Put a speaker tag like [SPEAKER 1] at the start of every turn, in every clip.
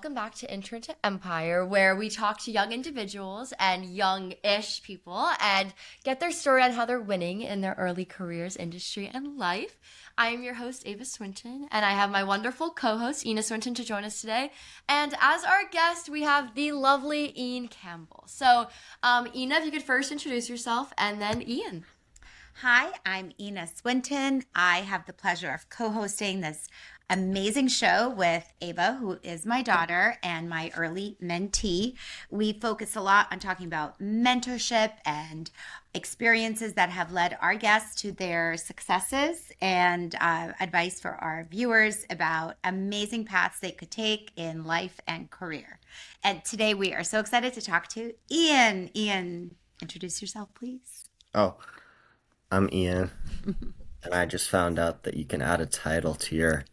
[SPEAKER 1] welcome back to Intern to Empire, where we talk to young individuals and young-ish people and get their story on how they're winning in their early careers, industry, and life. I am your host, Ava Swinton, and I have my wonderful co-host, Ina Swinton, to join us today. And as our guest, we have the lovely Ian Campbell. So, Ina, if you could first introduce yourself, and then Ian.
[SPEAKER 2] Hi, I'm Ina Swinton. I have the pleasure of co-hosting this amazing show with Ava, who is my daughter and my early mentee. We focus a lot on talking about mentorship and experiences that have led our guests to their successes and advice for our viewers about amazing paths they could take in life and career. And today we are so excited to talk to Ian. Ian, introduce yourself, please.
[SPEAKER 3] Oh, I'm Ian, and I just found out that you can add a title to your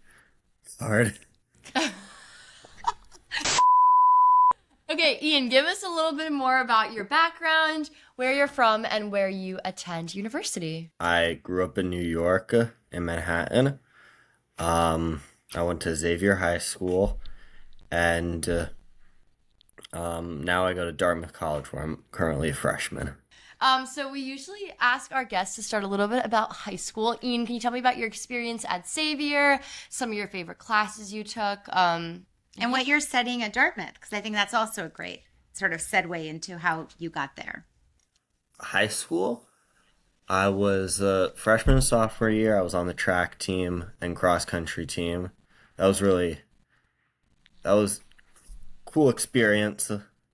[SPEAKER 3] card.
[SPEAKER 1] Okay, Ian, give us a little bit more about your background, where you're from, and where you attend university.
[SPEAKER 3] I grew up in New York, in Manhattan. I went to Xavier High School, and now I go to Dartmouth College, where I'm currently a freshman.
[SPEAKER 1] So we usually ask our guests to start a little bit about high school. Ian, can you tell me about your experience at Xavier, some of your favorite classes you took?
[SPEAKER 2] And what you're studying at Dartmouth, because I think that's also a great sort of segue into how you got there.
[SPEAKER 3] High school, I was a freshman and sophomore year. I was on the track team and cross country team. That was cool experience.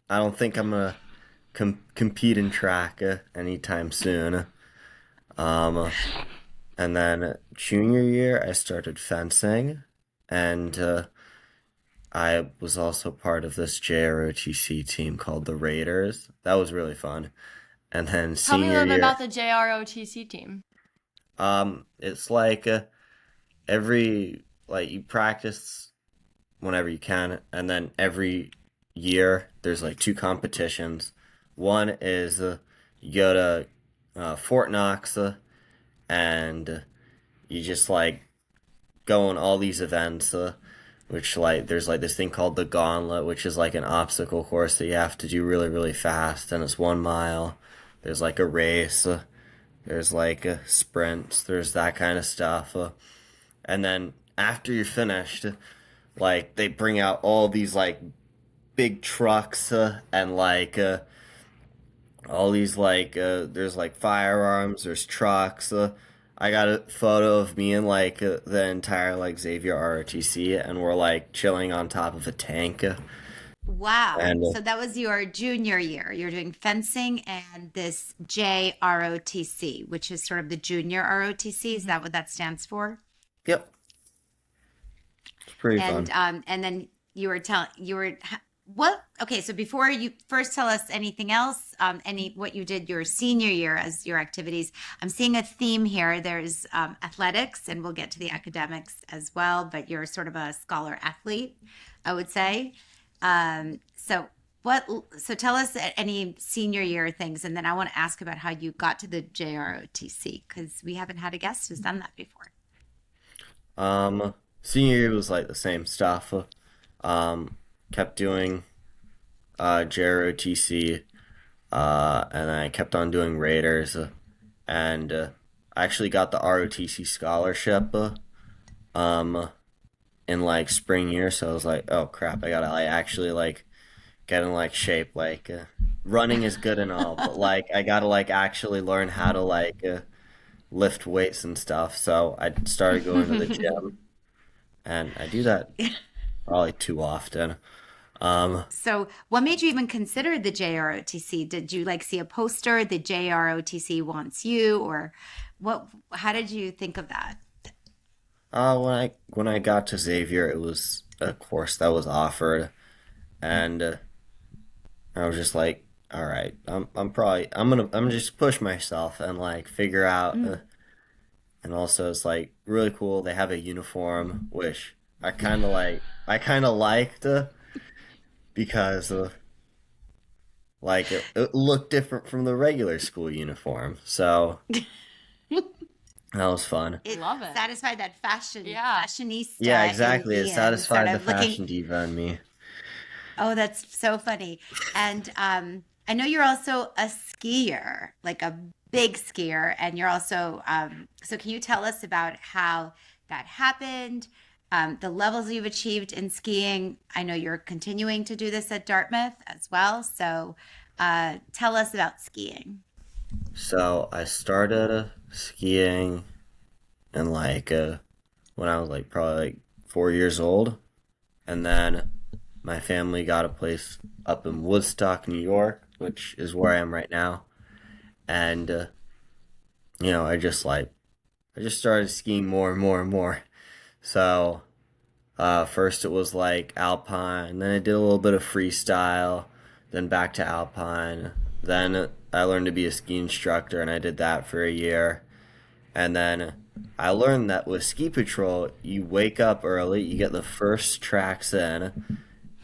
[SPEAKER 3] I don't think I'm gonna compete in track anytime soon. And then junior year, I started fencing, and I was also part of this JROTC team called the Raiders. That was really fun. And then
[SPEAKER 1] Tell me a
[SPEAKER 3] senior
[SPEAKER 1] little bit
[SPEAKER 3] year,
[SPEAKER 1] about the JROTC team.
[SPEAKER 3] it's like you practice whenever you can, and then every year there's like two competitions. One is you go to Fort Knox, and you just like go on all these events, which like there's like this thing called the Gauntlet, which is like an obstacle course that you have to do really, really fast, and it's 1 mile. There's like a race, there's like sprints, there's that kind of stuff. And then after you're finished, like they bring out all these like big trucks and like all these like there's like firearms, there's trucks. I got a photo of me and like the entire like Xavier ROTC, and we're like chilling on top of a tank.
[SPEAKER 2] Wow.
[SPEAKER 3] And
[SPEAKER 2] So that was your junior year. You're doing fencing and this JROTC, which is sort of the junior ROTC. Is that what that stands for?
[SPEAKER 3] yep, it's pretty fun.
[SPEAKER 2] And then okay, so before you first tell us anything else, what you did your senior year as your activities, I'm seeing a theme here. There's athletics, and we'll get to the academics as well, but you're sort of a scholar athlete, I would say. So tell us any senior year things, and then I want to ask about how you got to the JROTC, because we haven't had a guest who's done that before.
[SPEAKER 3] Senior year was like the same stuff. Kept doing JROTC, and I kept on doing Raiders, and I actually got the ROTC scholarship in like spring year, so I was like, oh crap, I gotta like actually like get in like shape. Like running is good and all, but like I gotta like actually learn how to like lift weights and stuff. So I started going to the gym, and I do that probably too often.
[SPEAKER 2] So what made you even consider the JROTC? Did you like see a poster, the JROTC wants you, or how did you think of that?
[SPEAKER 3] When I got to Xavier, it was a course that was offered, and I was just like, all right, I'm gonna just push myself and like figure out. And also, it's like really cool. They have a uniform, which I kind of like. I kind of liked because like it looked different from the regular school uniform. So that was fun.
[SPEAKER 2] It
[SPEAKER 1] Love it.
[SPEAKER 2] satisfied that
[SPEAKER 1] Yeah.
[SPEAKER 2] fashionista.
[SPEAKER 3] Yeah, exactly.
[SPEAKER 2] in
[SPEAKER 3] It
[SPEAKER 2] Ian,
[SPEAKER 3] satisfied
[SPEAKER 2] sort
[SPEAKER 3] the
[SPEAKER 2] of looking.
[SPEAKER 3] fashion diva in me.
[SPEAKER 2] Oh, that's so funny. And I know you're also a skier, like a big skier, and you're also so can you tell us about how that happened, the levels you've achieved in skiing? I know you're continuing to do this at Dartmouth as well. So tell us about skiing.
[SPEAKER 3] So I started skiing in when I was like probably like 4 years old, and then my family got a place up in Woodstock, New York, which is where I am right now, and I just started skiing more and more and more. So first it was like alpine, then I did a little bit of freestyle, then back to alpine. Then I learned to be a ski instructor, and I did that for a year. And then I learned that with ski patrol, you wake up early, you get the first tracks in,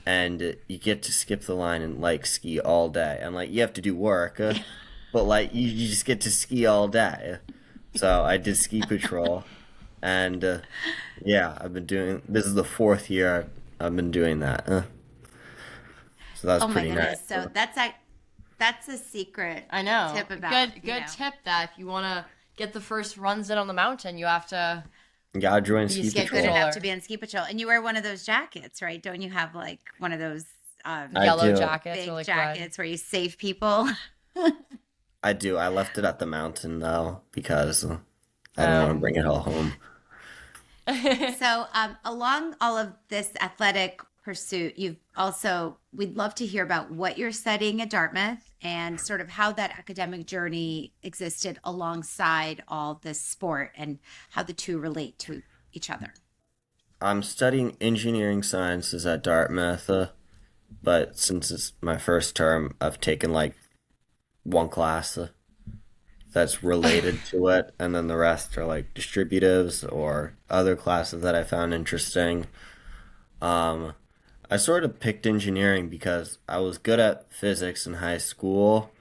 [SPEAKER 3] and you get to skip the line and like ski all day. And like you have to do work, but like you just get to ski all day. So I did ski patrol, and yeah, I've been doing. This is the fourth year I've been doing that. So that's
[SPEAKER 2] Oh my
[SPEAKER 3] pretty nice.
[SPEAKER 2] goodness. So that's a secret
[SPEAKER 1] I know.
[SPEAKER 2] tip about,
[SPEAKER 1] Good tip that if you want to get the first runs in on the mountain, you have to
[SPEAKER 3] You gotta join
[SPEAKER 1] be a
[SPEAKER 3] ski
[SPEAKER 1] ski
[SPEAKER 2] get good
[SPEAKER 3] patrol.
[SPEAKER 2] enough
[SPEAKER 1] patroller.
[SPEAKER 2] to be on ski patrol. And you wear one of those jackets, right? Don't you have like one of those
[SPEAKER 3] I
[SPEAKER 1] Yellow
[SPEAKER 3] do.
[SPEAKER 1] jackets
[SPEAKER 2] big
[SPEAKER 1] or like
[SPEAKER 2] jackets where you save people?
[SPEAKER 3] I do. I left it at the mountain though because I didn't want to
[SPEAKER 1] red.
[SPEAKER 3] bring it all home.
[SPEAKER 2] So, along all of this athletic pursuit, we'd love to hear about what you're studying at Dartmouth and sort of how that academic journey existed alongside all this sport and how the two relate to each other.
[SPEAKER 3] I'm studying engineering sciences at Dartmouth, but since it's my first term, I've taken like one class that's related to it, and then the rest are like distributives or other classes that I found interesting. Um, I sort of picked engineering because I was good at physics in high school,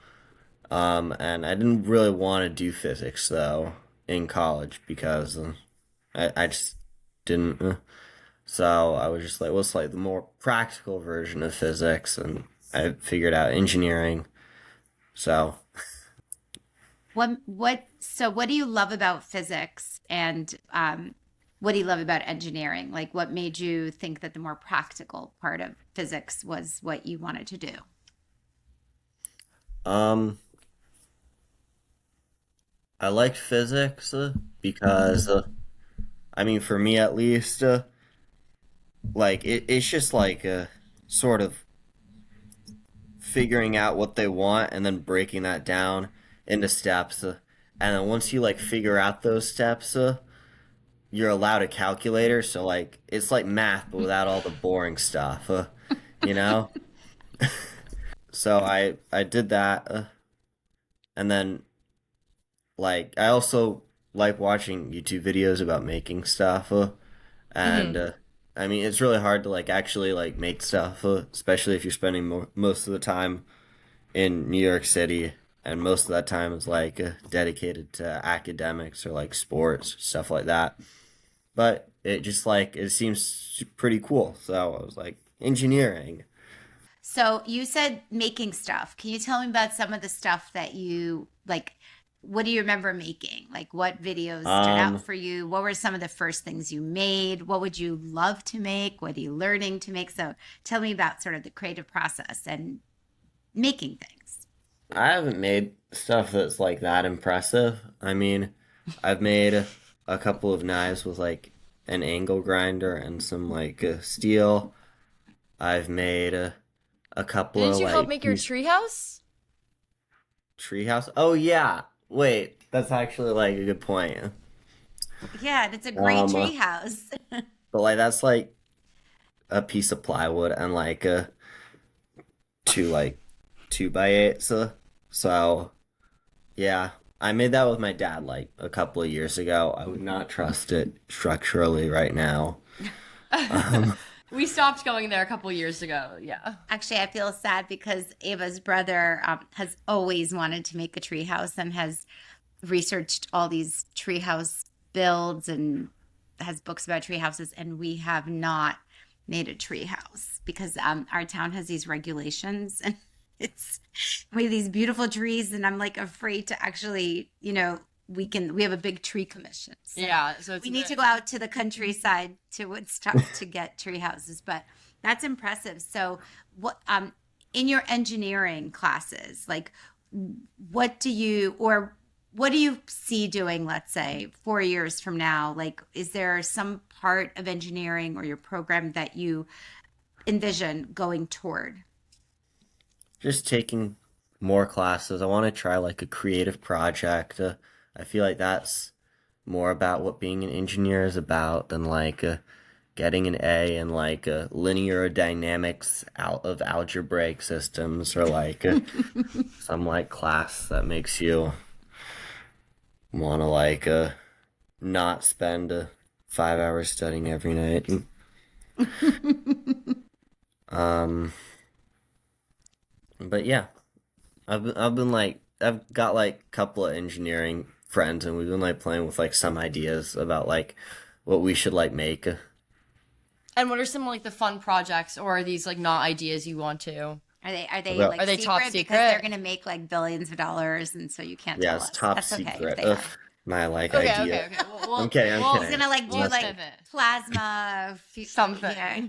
[SPEAKER 3] and I didn't really want to do physics though in college because I just didn't. So I was just like, what's like the more practical version of physics? And I figured out engineering. So
[SPEAKER 2] What do you love about physics and what do you love about engineering? Like, what made you think that the more practical part of physics was what you wanted to do?
[SPEAKER 3] um, I liked physics because, I mean, for me at least, it's just like sort of figuring out what they want and then breaking that down into steps. And then once you like figure out those steps, you're allowed a calculator. So like it's like math but without all the boring stuff, you know. So I did that, and then like I also like watching YouTube videos about making stuff, and
[SPEAKER 1] Hmm.
[SPEAKER 3] I mean it's really hard to like actually like make stuff, especially if you're spending most of the time in New York City, and most of that time is like dedicated to academics or like sports stuff like that. But it just like it seems pretty cool, so I was like engineering.
[SPEAKER 2] So you said making stuff. Can you tell me about some of the stuff that you like? What do you remember making? Like, what videos stood out
[SPEAKER 3] Um,
[SPEAKER 2] for you? What were some of the first things you made? What would you love to make? What are you learning to make? So tell me about sort of the creative process and making things.
[SPEAKER 3] I haven't made stuff that's like that impressive. I mean, I've made a couple of knives with like an angle grinder and some like steel. I've made a couple
[SPEAKER 1] Didn't
[SPEAKER 3] of
[SPEAKER 1] you help
[SPEAKER 3] like
[SPEAKER 1] make your treehouse?
[SPEAKER 3] treehouse. Oh yeah, wait, that's actually like a good point.
[SPEAKER 2] Yeah, and it's a great
[SPEAKER 3] Um,
[SPEAKER 2] tree house.
[SPEAKER 3] but like that's like a piece of plywood and like two like 2x8s. So yeah, I made that with my dad like a couple of years ago. I would not trust it structurally right now. Um,
[SPEAKER 1] We stopped going there a couple years ago. Yeah.
[SPEAKER 2] Actually, I feel sad because Ava's brother has always wanted to make a tree house and has researched all these treehouse builds and has books about tree houses, and we have not made a tree house because our town has these regulations and it's we have these beautiful trees and I'm like afraid to actually, we have a big tree commission. So
[SPEAKER 1] Yeah, so it's
[SPEAKER 2] we need to go out to the countryside to Woodstock to get tree houses, but that's impressive. So what in your engineering classes, like what do you see doing, let's say, 4 years from now? Like, is there some part of engineering or your program that you envision going toward?
[SPEAKER 3] Just taking more classes. I want to try like a creative project. I feel like that's more about what being an engineer is about than like getting an A in like linear dynamics out of algebraic systems or like some like class that makes you want to like not spend 5 hours studying every night. Um, but yeah, I've been like I've got like a couple of engineering friends, and we've been like playing with like some ideas about like what we should like make.
[SPEAKER 1] And what are some like the fun projects, or are these like not ideas you want to?
[SPEAKER 2] Are they
[SPEAKER 3] Well,
[SPEAKER 2] like
[SPEAKER 1] Are they top
[SPEAKER 2] because
[SPEAKER 1] secret?
[SPEAKER 2] they're gonna make like billions of dollars and so you can't
[SPEAKER 3] Yeah,
[SPEAKER 2] tell
[SPEAKER 3] it's
[SPEAKER 2] us.
[SPEAKER 3] top
[SPEAKER 2] That's okay if
[SPEAKER 3] secret.
[SPEAKER 2] they are.
[SPEAKER 3] My like
[SPEAKER 1] Okay,
[SPEAKER 3] idea.
[SPEAKER 1] okay, okay.
[SPEAKER 3] I'm kidding. I'm
[SPEAKER 2] He's
[SPEAKER 3] kidding.
[SPEAKER 2] gonna like do
[SPEAKER 1] We'll
[SPEAKER 2] like
[SPEAKER 1] pivot.
[SPEAKER 2] plasma
[SPEAKER 1] Something.
[SPEAKER 2] Yeah.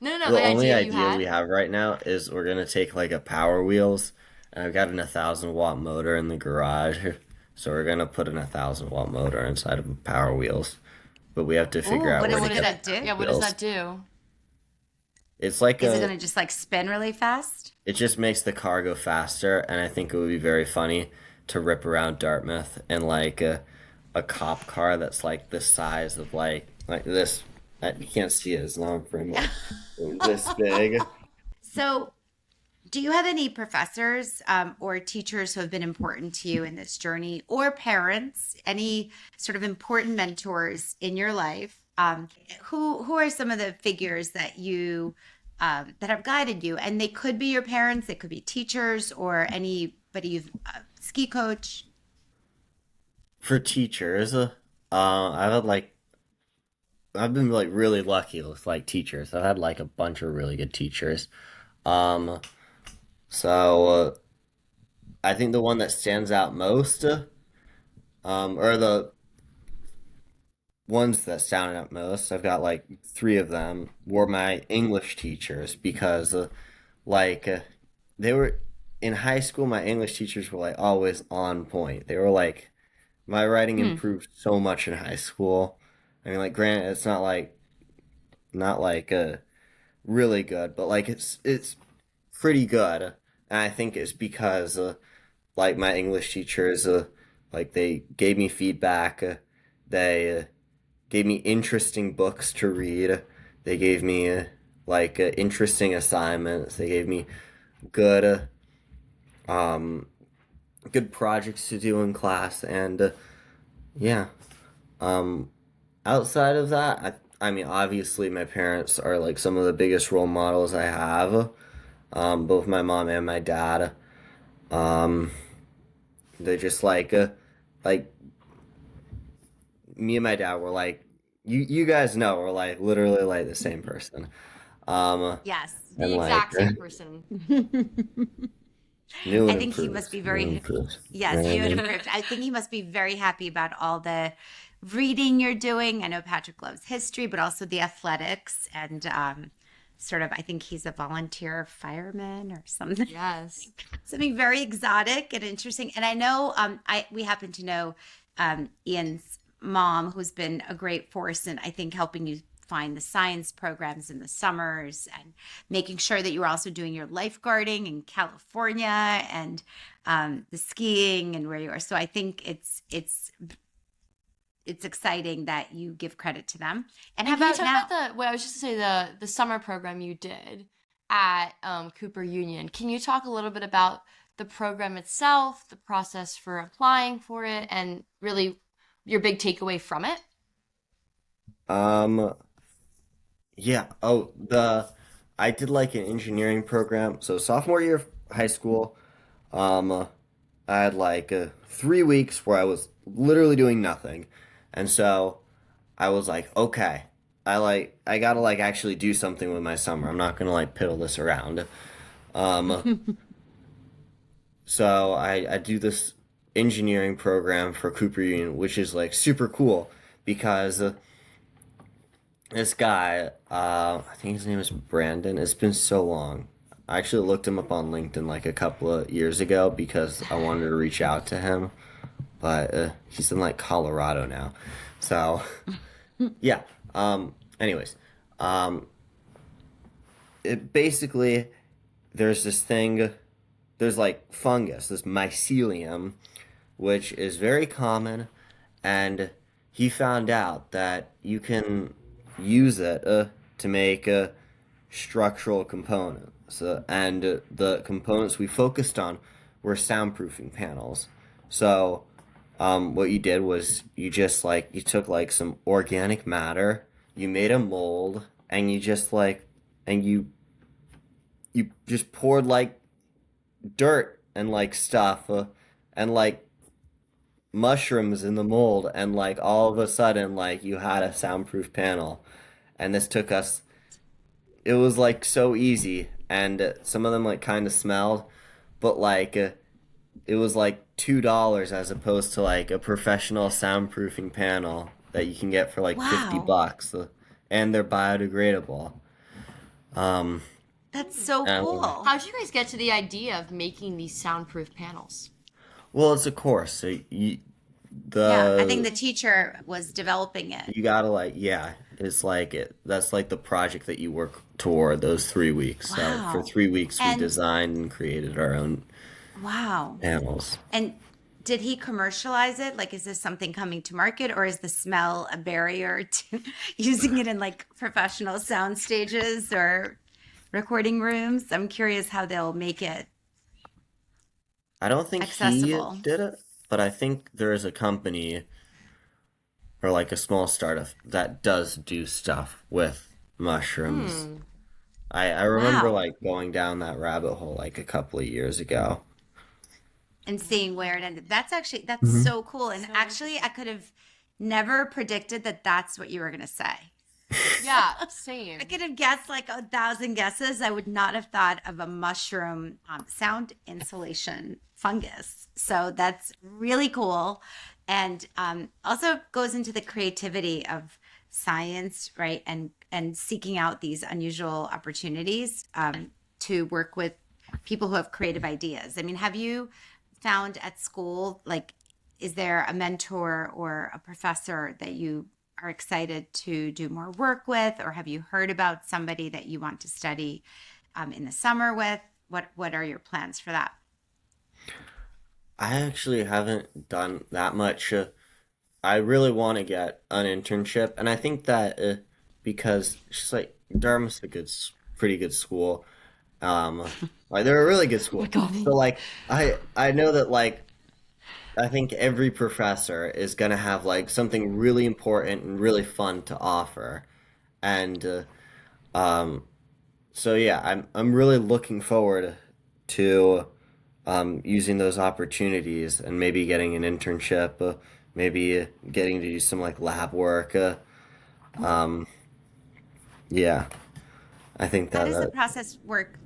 [SPEAKER 1] No, no,
[SPEAKER 3] The
[SPEAKER 1] the
[SPEAKER 3] only
[SPEAKER 1] idea you
[SPEAKER 3] idea we
[SPEAKER 1] had.
[SPEAKER 3] have right now is we're gonna take like a Power Wheels, and I've got an 1,000 watt motor in the garage, so we're gonna put an 1,000 watt motor inside of a Power Wheels, but we have to figure
[SPEAKER 2] Ooh,
[SPEAKER 3] out
[SPEAKER 2] what
[SPEAKER 3] where
[SPEAKER 2] is
[SPEAKER 3] to
[SPEAKER 2] it
[SPEAKER 3] get
[SPEAKER 2] gonna do?
[SPEAKER 1] Yeah, what does that do?
[SPEAKER 3] It's like
[SPEAKER 2] Is it gonna just like spin really fast?
[SPEAKER 3] it just makes the car go faster, and I think it would be very funny to rip around Dartmouth in like a cop car that's like the size of like this. You can't see it, it's not in frame, like this big.
[SPEAKER 2] So do you have any professors or teachers who have been important to you in this journey, or parents, any sort of important mentors in your life? Who are some of the figures that you that have guided you? And they could be your parents, they could be teachers, or anybody you've ski coach.
[SPEAKER 3] For teachers, I've had like I've been like really lucky with like teachers. I've had like a bunch of really good teachers. Um, so I think the one that stands out most, or the ones that stand out most, I've got like three of them were my English teachers because like they were in high school. My English teachers were like always on point. They were like my writing
[SPEAKER 1] Hmm.
[SPEAKER 3] improved so much in high school. I mean, like, granted, it's not like really good, but like it's pretty good. And I think it's because like my English teachers, like they gave me feedback. They gave me interesting books to read. They gave me like interesting assignments. They gave me good um good projects to do in class, and yeah. Um, Outside of that, I mean, obviously, my parents are like some of the biggest role models I have. Both my mom and my dad. Um, they're just like me and my dad were like, you guys know, we're like literally like the same person. Um,
[SPEAKER 2] Yes.
[SPEAKER 3] and
[SPEAKER 1] The
[SPEAKER 3] like
[SPEAKER 1] exact same person.
[SPEAKER 3] new
[SPEAKER 2] I
[SPEAKER 3] and
[SPEAKER 2] think he must
[SPEAKER 3] improved,
[SPEAKER 2] be
[SPEAKER 3] new and
[SPEAKER 2] very,
[SPEAKER 3] improved. You know
[SPEAKER 2] yes,
[SPEAKER 3] what I
[SPEAKER 2] you and
[SPEAKER 3] mean?
[SPEAKER 2] improved. I think he must be very happy about all the reading you're doing. I know Patrick loves history, but also the athletics and sort of, I think he's a volunteer fireman or something,
[SPEAKER 1] Yes.
[SPEAKER 2] something very exotic and interesting. And I know we happen to know Ian's mom, who's been a great force in, I think, helping you find the science programs in the summers and making sure that you were also doing your lifeguarding in California and the skiing and where you are. So I think it's exciting that you give credit to them. And how
[SPEAKER 1] And can you
[SPEAKER 2] about
[SPEAKER 1] talk
[SPEAKER 2] now?
[SPEAKER 1] about I was just to say the summer program you did at Cooper Union. Can you talk a little bit about the program itself, the process for applying for it, and really your big takeaway from it?
[SPEAKER 3] Um, yeah. Oh, the I did like an engineering program. So sophomore year of high school, um, I had like 3 weeks where I was literally doing nothing, and so I was like, okay, I gotta like actually do something with my summer. I'm not gonna like piddle this around. Um, so I do this engineering program for Cooper Union, which is like super cool because this guy, I think his name is Brandon. It's been so long. I actually looked him up on LinkedIn like a couple of years ago because I wanted to reach out to him, but he's in like Colorado now. So yeah. Anyways, um, it basically there's this thing. There's like fungus, this mycelium, which is very common, and he found out that you can use it to make structural components. And the components we focused on were soundproofing panels. So, what you did was you just like you took like some organic matter, you made a mold, and you just like and you just poured like dirt and like stuff and like mushrooms in the mold, and like all of a sudden like you had a soundproof panel. And this took us, it was like so easy, and some of them like kind of smelled, but like it was like $2 as opposed to like a professional soundproofing panel that you can get for like 50
[SPEAKER 2] Wow.
[SPEAKER 3] bucks and they're biodegradable. um
[SPEAKER 2] That's so
[SPEAKER 3] and,
[SPEAKER 2] cool.
[SPEAKER 1] How'd you guys get to the idea of making these soundproof panels?
[SPEAKER 3] well, it's a course, so
[SPEAKER 2] Yeah, I think the
[SPEAKER 3] the
[SPEAKER 2] teacher was developing it.
[SPEAKER 3] you gotta like, yeah, it's like it that's like the project that you work toward those 3 weeks. So for
[SPEAKER 2] Wow.
[SPEAKER 3] 3 weeks we
[SPEAKER 2] And
[SPEAKER 3] designed and created our own
[SPEAKER 2] wow.
[SPEAKER 3] panels.
[SPEAKER 2] And did he commercialize it? Like, is this something coming to market, or is the smell a barrier to using it in like professional sound stages or recording rooms? I'm curious how they'll make it
[SPEAKER 3] I don't think he
[SPEAKER 2] accessible.
[SPEAKER 3] did it, but I think there is a company or like a small startup that does do stuff with mushrooms.
[SPEAKER 1] Hmm.
[SPEAKER 3] I remember
[SPEAKER 2] Wow.
[SPEAKER 3] like going down that rabbit hole like a couple of years ago.
[SPEAKER 2] And seeing where it ended. That's
[SPEAKER 3] Hmm.
[SPEAKER 2] so cool. And
[SPEAKER 1] So
[SPEAKER 2] actually, I could have never predicted that that's what you were going to say.
[SPEAKER 1] yeah,
[SPEAKER 2] I
[SPEAKER 1] same.
[SPEAKER 2] could have guessed like 1,000 guesses. I would not have thought of a mushroom sound insulation fungus. So that's really cool. And also goes into the creativity of science, right? And seeking out these unusual opportunities to work with people who have creative ideas. I mean, have you found at school, like, is there a mentor or a professor that you are excited to do more work with, or have you heard about somebody that you want to study in the summer with? What are your plans for that?
[SPEAKER 3] I actually haven't done that much. I really want to get an internship, and I think that because she's like Dartmouth's a pretty good school. Um, like they're a really good
[SPEAKER 1] Oh my
[SPEAKER 3] school.
[SPEAKER 1] god.
[SPEAKER 3] So like I know that like I think every professor is gonna have like something really important and really fun to offer, and um, so yeah, I'm really looking forward to using those opportunities and maybe getting an internship, maybe getting to do some like lab work. Um, yeah, I think
[SPEAKER 2] How
[SPEAKER 3] that
[SPEAKER 2] does the process work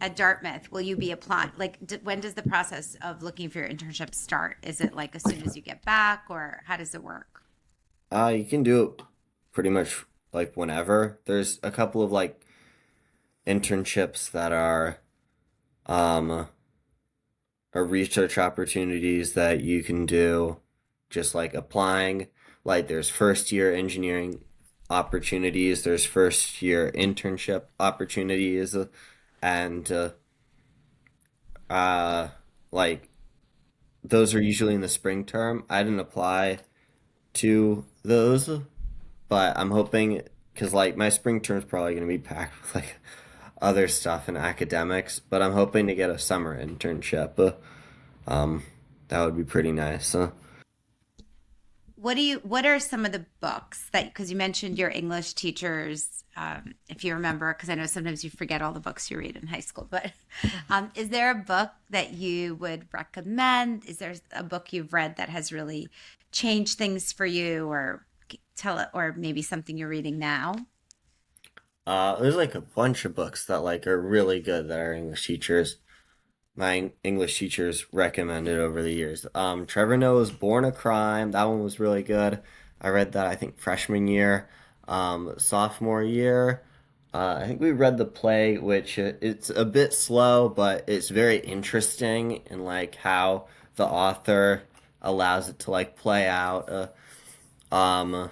[SPEAKER 2] at Dartmouth? Will you be applying? Like, when does the process of looking for your internship start? Is it like as soon as you get back, or how does it work?
[SPEAKER 3] you can do it pretty much like whenever. There's a couple of like internships that um, are research opportunities that you can do just like applying. Like there's first year engineering opportunities, there's first year internship opportunities, and uh, like those are usually in the spring term. I didn't apply to those, but I'm hoping because like my spring term is probably going to be packed with like other stuff in academics, but I'm hoping to get a summer internship. Um, that would be pretty nice.
[SPEAKER 2] What are some of the books that, because you mentioned your English teachers, if you remember, because I know sometimes you forget all the books you read in high school, but is there a book that you would recommend? Is there a book you've read that has really changed things for you, or Tell it, or maybe something you're reading now.
[SPEAKER 3] There's like a bunch of books that like are really good that our my English teachers recommended over the years. Trevor Noah's Born a Crime. That one was really good. I read that I think freshman year, sophomore year. I think we read the play, which it's a bit slow, but it's very interesting in like how the author allows it to like play out. Um,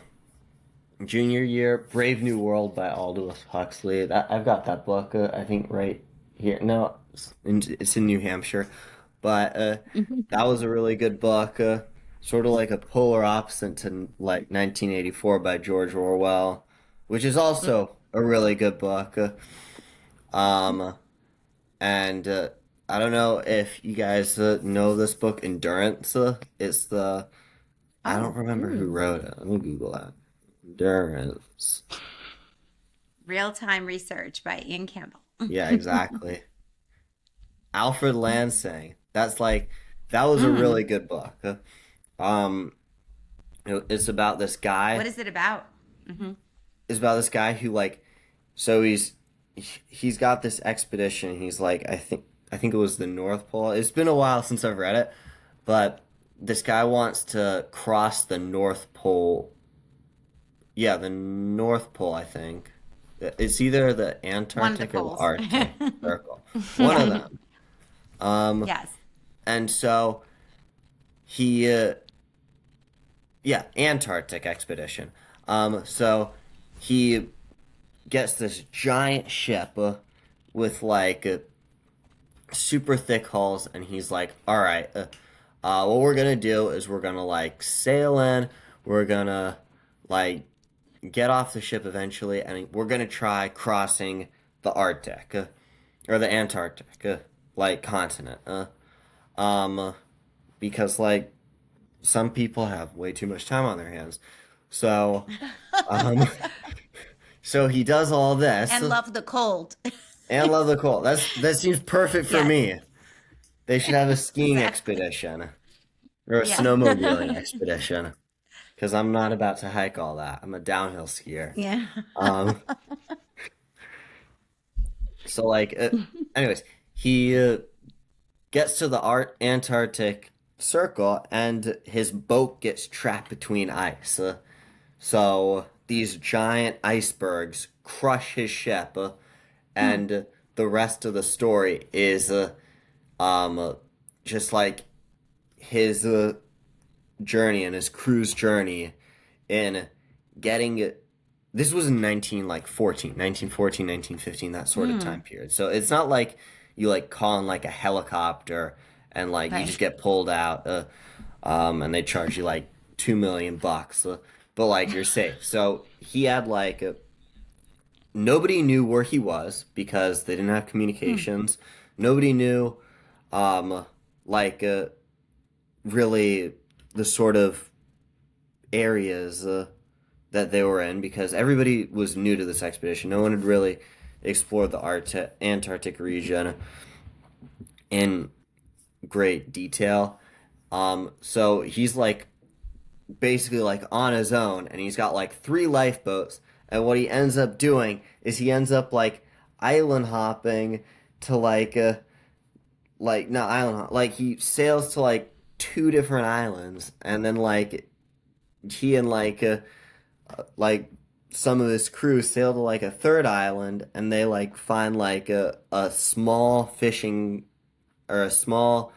[SPEAKER 3] Junior year, Brave New World by Aldous Huxley. I've got that book. I think right here. No, it's in New Hampshire, but that was a really good book. Sort of like a polar opposite to like 1984 by George Orwell, which is also a really good book. Um, and I don't know if you guys know this book, Endurance. It's the I don't
[SPEAKER 2] Oh,
[SPEAKER 3] remember who wrote it. Let me Google that. Endurance.
[SPEAKER 2] real-time research by Ian Campbell.
[SPEAKER 3] Yeah, exactly. Alfred Lansing. That was a really good book. Um, it's about this
[SPEAKER 2] What
[SPEAKER 3] guy.
[SPEAKER 2] is it about? Hmm.
[SPEAKER 3] It's about this guy who like, so he's got this expedition. He's like, I think it was the North Pole. It's been a while since I've read it, but this guy wants to cross the North Pole. Yeah, the North Pole, I think. It's either the
[SPEAKER 2] One of the
[SPEAKER 3] Antarctic or the
[SPEAKER 2] poles.
[SPEAKER 3] Arctic Circle. One of them. Um,
[SPEAKER 2] Yes.
[SPEAKER 3] and so he, yeah, Antarctic expedition. So he gets this giant ship with like super thick hulls, and he's like, all right, what we're gonna do is we're gonna like sail in, we're gonna like get off the ship eventually, and we're gonna try crossing the Arctic or the Antarctic, like continent. Um, because like some people have way too much time on their hands, so um, so he does all this
[SPEAKER 2] And love the cold.
[SPEAKER 3] and love the cold. That seems perfect for
[SPEAKER 2] Yes,
[SPEAKER 3] me. They should have a skiing
[SPEAKER 2] exactly.
[SPEAKER 3] expedition or a
[SPEAKER 2] Yeah.
[SPEAKER 3] snowmobiling expedition because I'm not about to hike all that. I'm a downhill skier.
[SPEAKER 2] Yeah.
[SPEAKER 3] Um, so like, anyways, he gets to the Antarctic Circle, and his boat gets trapped between ice. So these giant icebergs crush his ship, and the rest of the story is um, just like his journey and his crew's journey in getting this was in 1914, that sort of time period. So it's not like you like call in like a helicopter and like you just
[SPEAKER 2] Right.
[SPEAKER 3] get pulled out and they charge you like 2 million bucks, but like you're safe. So he had like nobody knew where he was because they didn't have communications. Nobody knew um like really the sort of areas that they were in because everybody was new to this expedition. No one had really explored the Antarctic region in great detail. So he's like basically like on his own, and he's got like three lifeboats. And what he ends up doing is he ends up like island hopping to like not island hop, like he sails to like two different islands, and then like he and like some of his crew sail to like a third island, and they like find like a small fishing or a small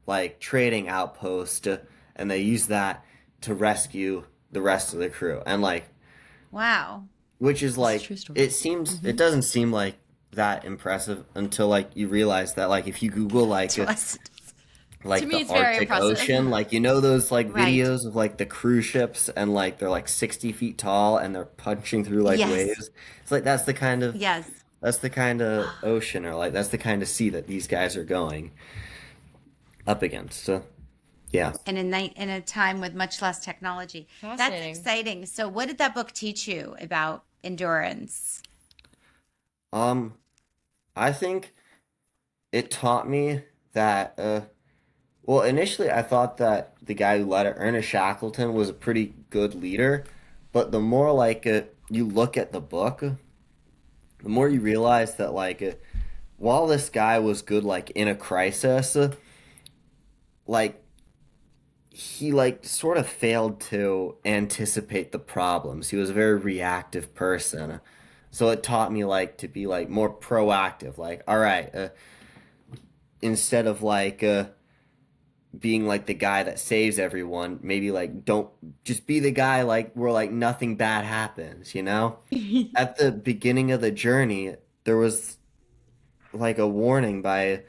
[SPEAKER 3] like trading outpost, and they use that to rescue the rest of the crew. And like,
[SPEAKER 2] Wow.
[SPEAKER 3] which is
[SPEAKER 1] This is a
[SPEAKER 3] like,
[SPEAKER 1] true story.
[SPEAKER 3] it doesn't seem like that impressive until like you realize that like if you Google
[SPEAKER 2] To us.
[SPEAKER 1] To
[SPEAKER 3] like
[SPEAKER 1] me,
[SPEAKER 3] the
[SPEAKER 1] it's very
[SPEAKER 3] Arctic
[SPEAKER 1] impressive.
[SPEAKER 3] Ocean, like you know those like
[SPEAKER 2] Right.
[SPEAKER 3] videos of like the cruise ships, and like they're like 60 feet tall and they're punching through like
[SPEAKER 2] Yes.
[SPEAKER 3] waves. It's like
[SPEAKER 2] Yes.
[SPEAKER 3] that's the kind of ocean, or like that's the kind of sea that these guys are going up against. So yeah.
[SPEAKER 2] And in a time with much less technology. That's
[SPEAKER 1] Fascinating.
[SPEAKER 2] exciting. So what did that book teach you about endurance?
[SPEAKER 3] Um, I think it taught me that well, initially I thought that the guy who led it, Ernest Shackleton, was a pretty good leader, But the more like you look at the book, the more you realize that while this guy was good like in a crisis, like he like sort of failed to anticipate the problems. He was a very reactive person. So it taught me like to be like more proactive. Like, all right, instead of being like the guy that saves everyone, maybe like don't just be the guy like where like nothing bad happens, you know? At the beginning of the journey, there was like a warning by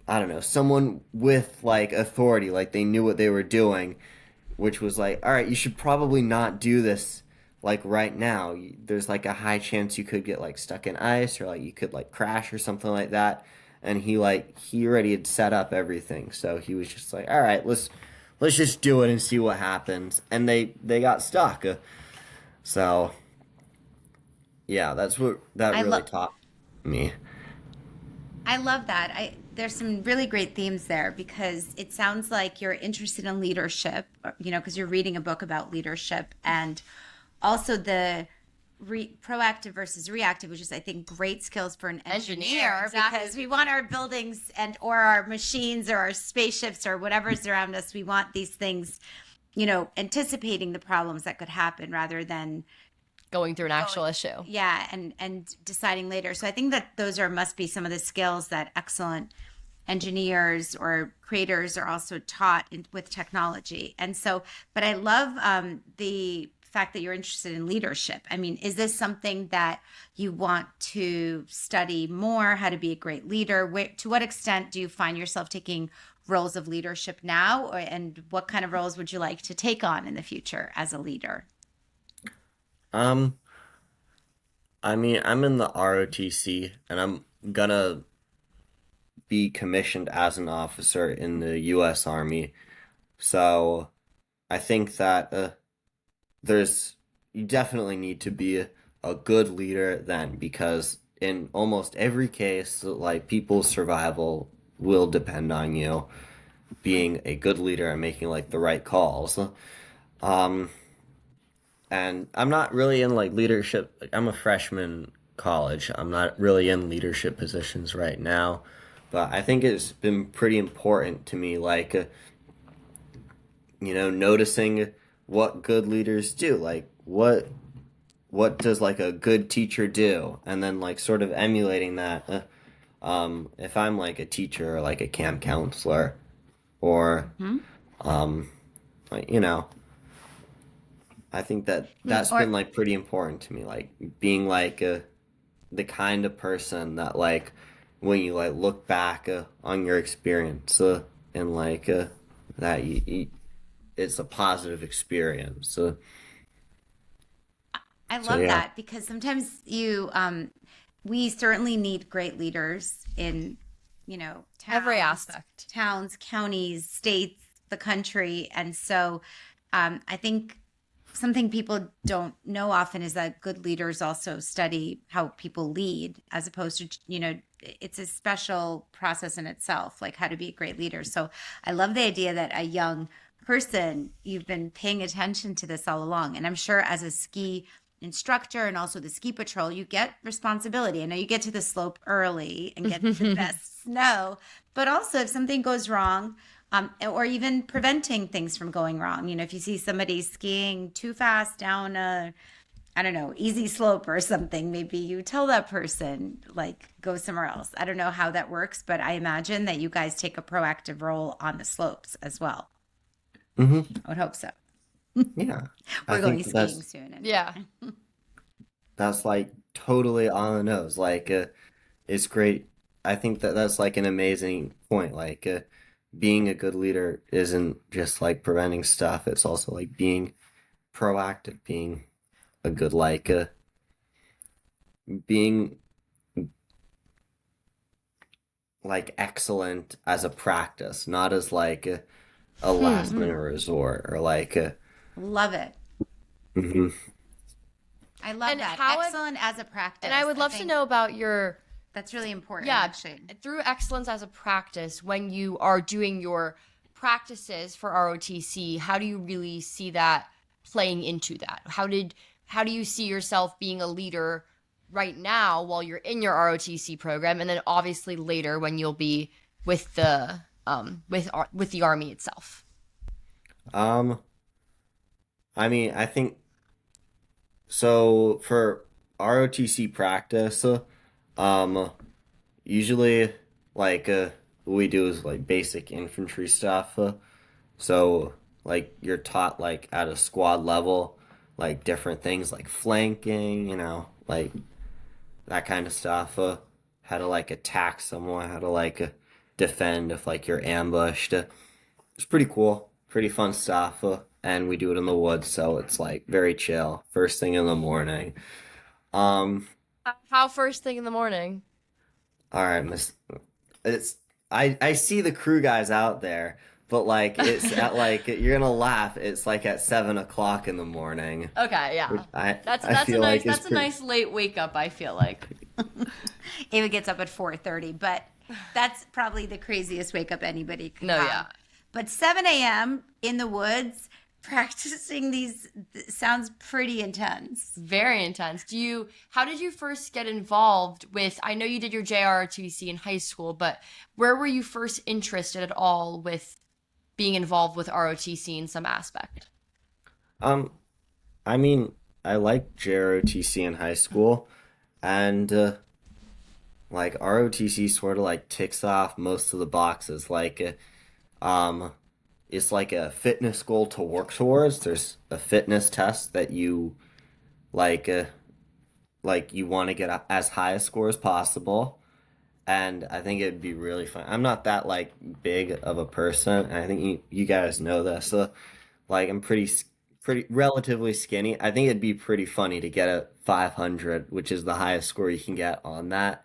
[SPEAKER 3] I don't know, someone with like authority, like they knew what they were doing, which was like, all right, you should probably not do this like right now. There's like a high chance you could get like stuck in ice or like you could like crash or something like that. And he already had set up everything, so he was just like, all right, let's just do it and see what happens. And they got stuck. So yeah, that's what that
[SPEAKER 2] I
[SPEAKER 3] really
[SPEAKER 2] love
[SPEAKER 3] taught me.
[SPEAKER 2] I love that. There's some really great themes there because it sounds like you're interested in leadership, because you're reading a book about leadership and also the proactive versus reactive, which is I think great skills for an engineer
[SPEAKER 1] exactly.
[SPEAKER 2] because we want our buildings and or our machines or our spaceships or whatever's around us. We want these things, anticipating the problems that could happen rather than
[SPEAKER 1] Going through an actual issue.
[SPEAKER 2] yeah, and deciding later. So I think that those must be some of the skills that excellent engineers or creators are also taught with technology. And so, but I love the fact that you're interested in leadership. I mean, is this something that you want to study more, how to be a great leader? To what extent do you find yourself taking roles of leadership now? And what kind of roles would you like to take on in the future as a leader?
[SPEAKER 3] Um, I mean, I'm in the ROTC and I'm gonna be commissioned as an officer in the US Army. So I think that there's you definitely need to be a good leader then because in almost every case, like people's survival will depend on you being a good leader and making like the right calls. Um, and I'm not really in like leadership. Like, I'm a freshman in college. I'm not really in leadership positions right now, but I think it's been pretty important to me, noticing what good leaders do, like what does like a good teacher do, and then like sort of emulating that. If I'm like a teacher or like a camp counselor, or
[SPEAKER 2] Hmm?
[SPEAKER 3] um, like, I think that that's
[SPEAKER 2] Or
[SPEAKER 3] been like pretty important to me, like being like the kind of person that like when you like look back on your experience and that it's a positive experience.
[SPEAKER 2] I
[SPEAKER 3] So
[SPEAKER 2] love
[SPEAKER 3] yeah.
[SPEAKER 2] that because sometimes we certainly need great leaders in,
[SPEAKER 1] Every
[SPEAKER 2] towns,
[SPEAKER 1] aspect.
[SPEAKER 2] counties, states, the country. And so I think something people don't know often is that good leaders also study how people lead as opposed to, it's a special process in itself, like how to be a great leader. So I love the idea that a young person, you've been paying attention to this all along. And I'm sure as a ski instructor and also the ski patrol, you get responsibility. I know you get to the slope early and get the best snow, but also if something goes wrong, or even preventing things from going wrong. If you see somebody skiing too fast down a, I don't know, easy slope or something, maybe you tell that person, like, go somewhere else. I don't know how that works, but I imagine that you guys take a proactive role on the slopes as well.
[SPEAKER 3] Hmm.
[SPEAKER 2] I would hope so.
[SPEAKER 3] Yeah, I
[SPEAKER 2] We're going
[SPEAKER 3] think
[SPEAKER 2] skiing soon. Anyway.
[SPEAKER 1] Yeah.
[SPEAKER 3] that's like totally on the nose. Like it's great. I think that that's like an amazing point. Like being a good leader isn't just like preventing stuff. It's also like being proactive, being a good being like excellent as a practice, not as like a last
[SPEAKER 1] Hmm.
[SPEAKER 3] minute resort or
[SPEAKER 2] Love it.
[SPEAKER 3] mhm.
[SPEAKER 2] I love
[SPEAKER 1] And
[SPEAKER 2] that.
[SPEAKER 1] how
[SPEAKER 2] Excellent as a practice.
[SPEAKER 1] And I would love to
[SPEAKER 2] think
[SPEAKER 1] know about your,
[SPEAKER 2] that's really important,
[SPEAKER 1] yeah,
[SPEAKER 2] actually.
[SPEAKER 1] through excellence as a practice, when you are doing your practices for ROTC, how do you really see that playing into that? How do you see yourself being a leader right now while you're in your ROTC program, and then obviously later when you'll be with with the Army itself?
[SPEAKER 3] Um, I mean, I think so for ROTC practice, um, usually like what we do is like basic infantry stuff. So like you're taught like at a squad level, like different things like flanking, like that kind of stuff. How to like attack someone, how to like defend if like you're ambushed. It's pretty cool, pretty fun stuff. And we do it in the woods, so it's like very chill. First thing in the morning. Um,
[SPEAKER 1] How first thing in the morning?
[SPEAKER 3] all right, Miss. It's I see the crew guys out there, but like it's at like you're gonna laugh. It's like at 7 o'clock in the morning.
[SPEAKER 1] Okay,
[SPEAKER 3] Which
[SPEAKER 1] yeah.
[SPEAKER 3] I
[SPEAKER 1] That's
[SPEAKER 3] I
[SPEAKER 1] that's a
[SPEAKER 3] feel
[SPEAKER 1] nice
[SPEAKER 3] like is
[SPEAKER 1] that's a nice late wake up, I feel like.
[SPEAKER 2] Ava gets up at 4:30, but that's probably the craziest wake up anybody can
[SPEAKER 1] No,
[SPEAKER 2] have.
[SPEAKER 1] yeah.
[SPEAKER 2] But 7 a.m. in the woods practicing these sounds pretty intense.
[SPEAKER 1] Very intense. How did you first get involved with, I know you did your JROTC in high school, but where were you first interested at all with being involved with ROTC in some aspect?
[SPEAKER 3] Um, I mean, I like JROTC in high school, and like ROTC sort of like ticks off most of the boxes. Like, um, it's like a fitness goal to work towards. There's a fitness test that you like, like you want to get as high a score as possible. And I think it'd be really fun. I'm not that like big of a person, and I think you guys know this. Like I'm pretty relatively skinny. I think it'd be pretty funny to get a 500, which is the highest score you can get on that,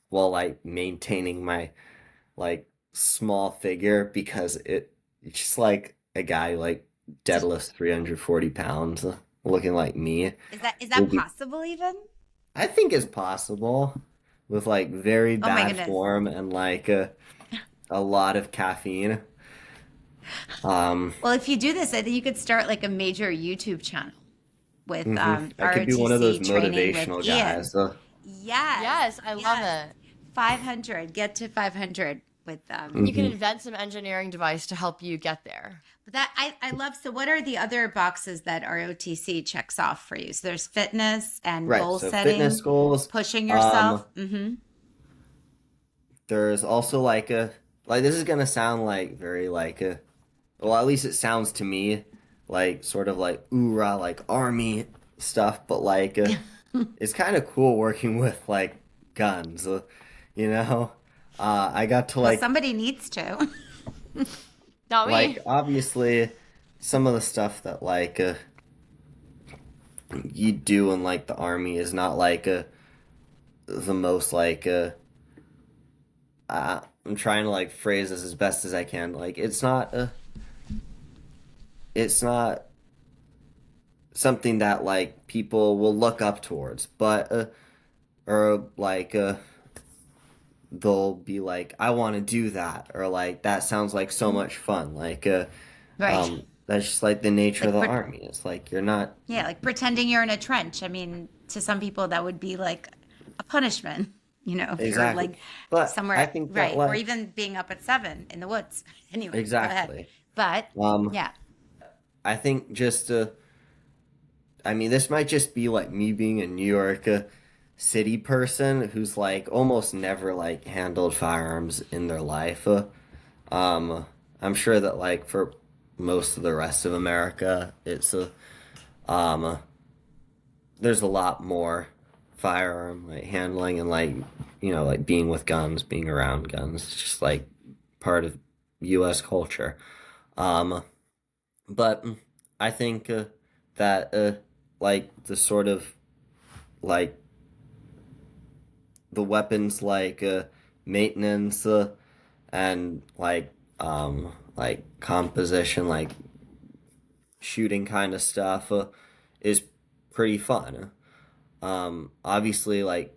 [SPEAKER 3] while like maintaining my like small figure because it's just like a guy who, like deadlifts 340 pounds, looking like me.
[SPEAKER 2] Is that
[SPEAKER 3] Would be,
[SPEAKER 2] possible even?
[SPEAKER 3] I think it's possible with like very
[SPEAKER 2] Oh my
[SPEAKER 3] bad
[SPEAKER 2] goodness.
[SPEAKER 3] form and like a lot of caffeine. Um,
[SPEAKER 2] Well, if you do this, I think you could start like a major YouTube channel with
[SPEAKER 3] I could be one of those
[SPEAKER 2] ROTC training with
[SPEAKER 3] motivational
[SPEAKER 2] Ian.
[SPEAKER 3] guys.
[SPEAKER 2] Yes.
[SPEAKER 1] Yes, I love
[SPEAKER 2] Yes.
[SPEAKER 1] it.
[SPEAKER 2] 500. Get to 500 with
[SPEAKER 1] You can
[SPEAKER 3] Mhm.
[SPEAKER 1] invent some engineering device to help you get there.
[SPEAKER 2] But that I love. So what are the other boxes that ROTC checks off for you? So there's fitness and
[SPEAKER 3] Right,
[SPEAKER 2] goal
[SPEAKER 3] so fitness
[SPEAKER 2] setting,
[SPEAKER 3] goals.
[SPEAKER 2] pushing
[SPEAKER 3] Um,
[SPEAKER 2] yourself. Mm-hmm.
[SPEAKER 3] there's also like this is gonna sound like very like well, at least it sounds to me like sort of like oorah like army stuff, but like it's kind of cool working with like guns, you know. I got to
[SPEAKER 2] Well,
[SPEAKER 3] like
[SPEAKER 2] somebody needs to.
[SPEAKER 1] Not me.
[SPEAKER 3] like obviously some of the stuff that like you do in like the army is not like the most like I'm trying to like phrase this as best as I can. Like it's not something that like people will look up towards, but or like they'll be like, I want to do that, or like that sounds like so much fun. Like
[SPEAKER 2] Right.
[SPEAKER 3] that's just like the nature
[SPEAKER 2] Like
[SPEAKER 3] of the
[SPEAKER 2] pre-
[SPEAKER 3] army. It's like you're not
[SPEAKER 2] yeah, like pretending you're in a trench. I mean, to some people that would be like a punishment, if you're
[SPEAKER 3] exactly,
[SPEAKER 2] like
[SPEAKER 3] but
[SPEAKER 2] somewhere,
[SPEAKER 3] I think that
[SPEAKER 2] right, or
[SPEAKER 3] like
[SPEAKER 2] even being up at 7 in the woods. Anyway, go ahead.
[SPEAKER 3] exactly.
[SPEAKER 2] But
[SPEAKER 3] Um,
[SPEAKER 2] yeah,
[SPEAKER 3] I think just I mean, this might just be like me being a New York city person who's like almost never like handled firearms in their life. I'm sure that like for most of the rest of America, it's um, there's a lot more firearm like handling and like like being with guns, being around guns. It's just like part of U.S. culture. Um, but I think that like the sort of like the weapons like maintenance and like composition like shooting kind of stuff is pretty fun. Obviously like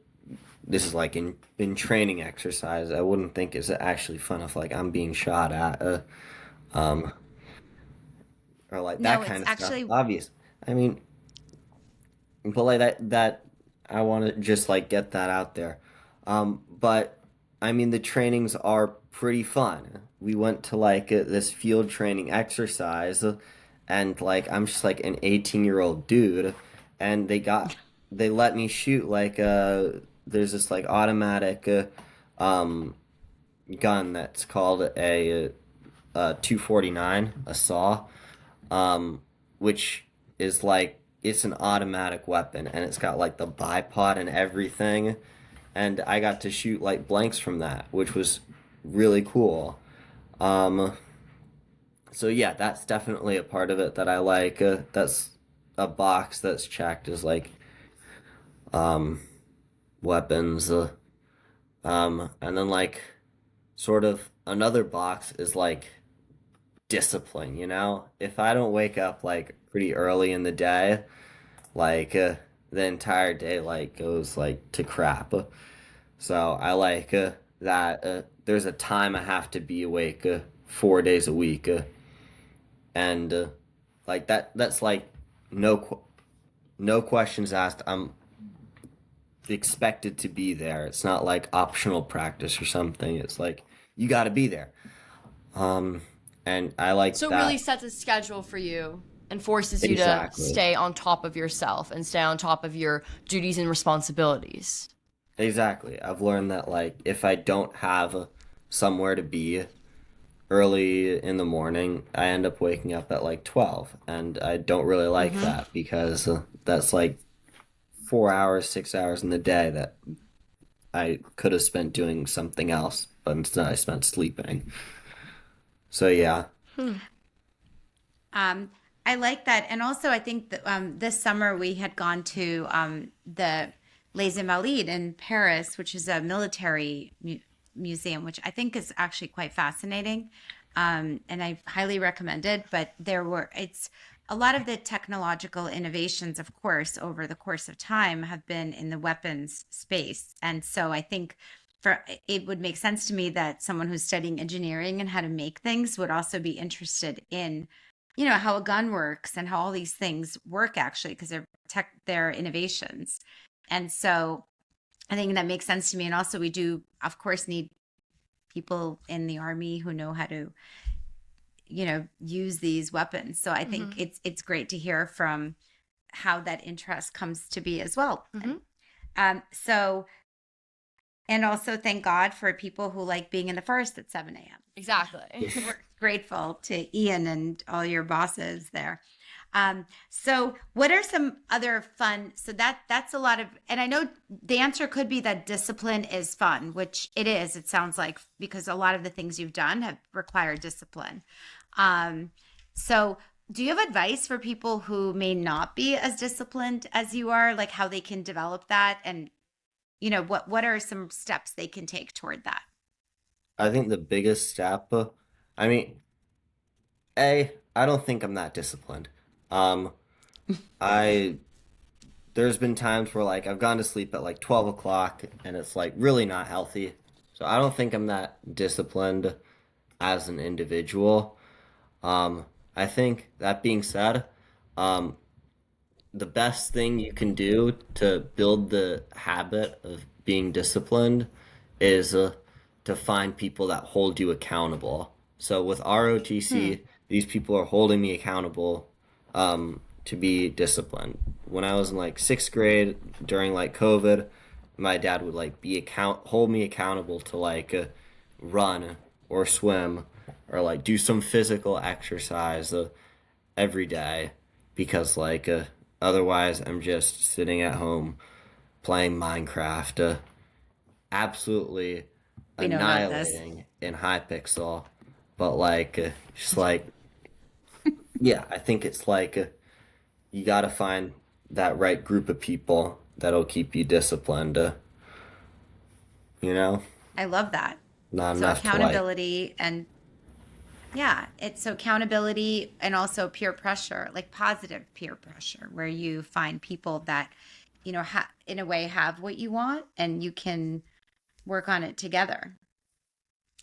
[SPEAKER 3] this is like in training exercise. I wouldn't think it's actually fun if like I'm being shot at um or like
[SPEAKER 2] no,
[SPEAKER 3] that
[SPEAKER 2] it's
[SPEAKER 3] kind of stuff.
[SPEAKER 2] actually
[SPEAKER 3] I mean, but like that I want to just like get that out there. But I mean, the trainings are pretty fun. We went to like this field training exercise, and like I'm just like an 18-year-old dude, and they let me shoot like there's this like automatic um gun that's called a 249, a saw, which is like it's an automatic weapon and it's got like the bipod and everything. And I got to shoot like blanks from that, which was really cool. Um, so yeah, that's definitely a part of it that I like. That's a box that's checked as like um, weapons. And then like sort of another box is like discipline, you know? If I don't wake up like pretty early in the day, like the entire day like goes like to crap. So I like that there's a time I have to be awake 4 days a week, and like that's like no questions asked. I'm expected to be there. It's not like optional practice or something. It's like you got to be there. Um, and I like
[SPEAKER 1] So it really
[SPEAKER 3] that
[SPEAKER 1] sets a schedule for you and forces you to
[SPEAKER 3] exactly.
[SPEAKER 1] stay on top of yourself and stay on top of your duties and responsibilities.
[SPEAKER 3] Exactly. I've learned that like if I don't have somewhere to be early in the morning, I end up waking up at like 12, and I don't really like
[SPEAKER 1] Mm-hmm.
[SPEAKER 3] that because that's like 4 hours, 6 hours in the day that I could have spent doing something else, but instead I spent sleeping. So yeah.
[SPEAKER 1] Hmm.
[SPEAKER 2] Um, I like that. And also, I think that this summer we had gone to the Les Invalides in Paris, which is a military museum, which I think is actually quite fascinating. And I highly recommend it. But it's a lot of the technological innovations, of course, over the course of time have been in the weapons space. And so I think it would make sense to me that someone who's studying engineering and how to make things would also be interested in how a gun works and how all these things work actually because they're innovations. And so I think that makes sense to me. And also we do of course need people in the army who know how to use these weapons. So I think
[SPEAKER 1] Mm-hmm.
[SPEAKER 2] it's great to hear from how that interest comes to be as well.
[SPEAKER 1] Mm-hmm.
[SPEAKER 2] So and also thank God for people who like being in the forest at 7 a.m.
[SPEAKER 1] Exactly.
[SPEAKER 2] We're grateful to Ian and all your bosses there. So what are some other fun? So that's a lot of, and I know the answer could be that discipline is fun, which it is. It sounds like because a lot of the things you've done have required discipline. Um, so do you have advice for people who may not be as disciplined as you are, like how they can develop that, and what are some steps they can take toward that?
[SPEAKER 3] I think the biggest step, I mean, I don't think I'm that disciplined. Um, I there's been times where like I've gone to sleep at like 12 o'clock and it's like really not healthy. So I don't think I'm that disciplined as an individual. I think that being said, um, the best thing you can do to build the habit of being disciplined is to find people that hold you accountable. So with
[SPEAKER 1] Hmm.
[SPEAKER 3] ROTC, these people are holding me accountable to be disciplined. When I was in like sixth grade during like COVID, my dad would like hold me accountable to like run or swim or like do some physical exercise every day because like otherwise I'm just sitting at home playing Minecraft, absolutely
[SPEAKER 2] We know about this.
[SPEAKER 3] annihilating in Hypixel. But like just like yeah, I think it's like you got to find that right group of people that'll keep you disciplined, you know?
[SPEAKER 2] I love that.
[SPEAKER 3] Not
[SPEAKER 2] So
[SPEAKER 3] enough to like
[SPEAKER 2] accountability and yeah, it's so accountability and also peer pressure, like positive peer pressure, where you find people that, in a way have what you want and you can work on it together.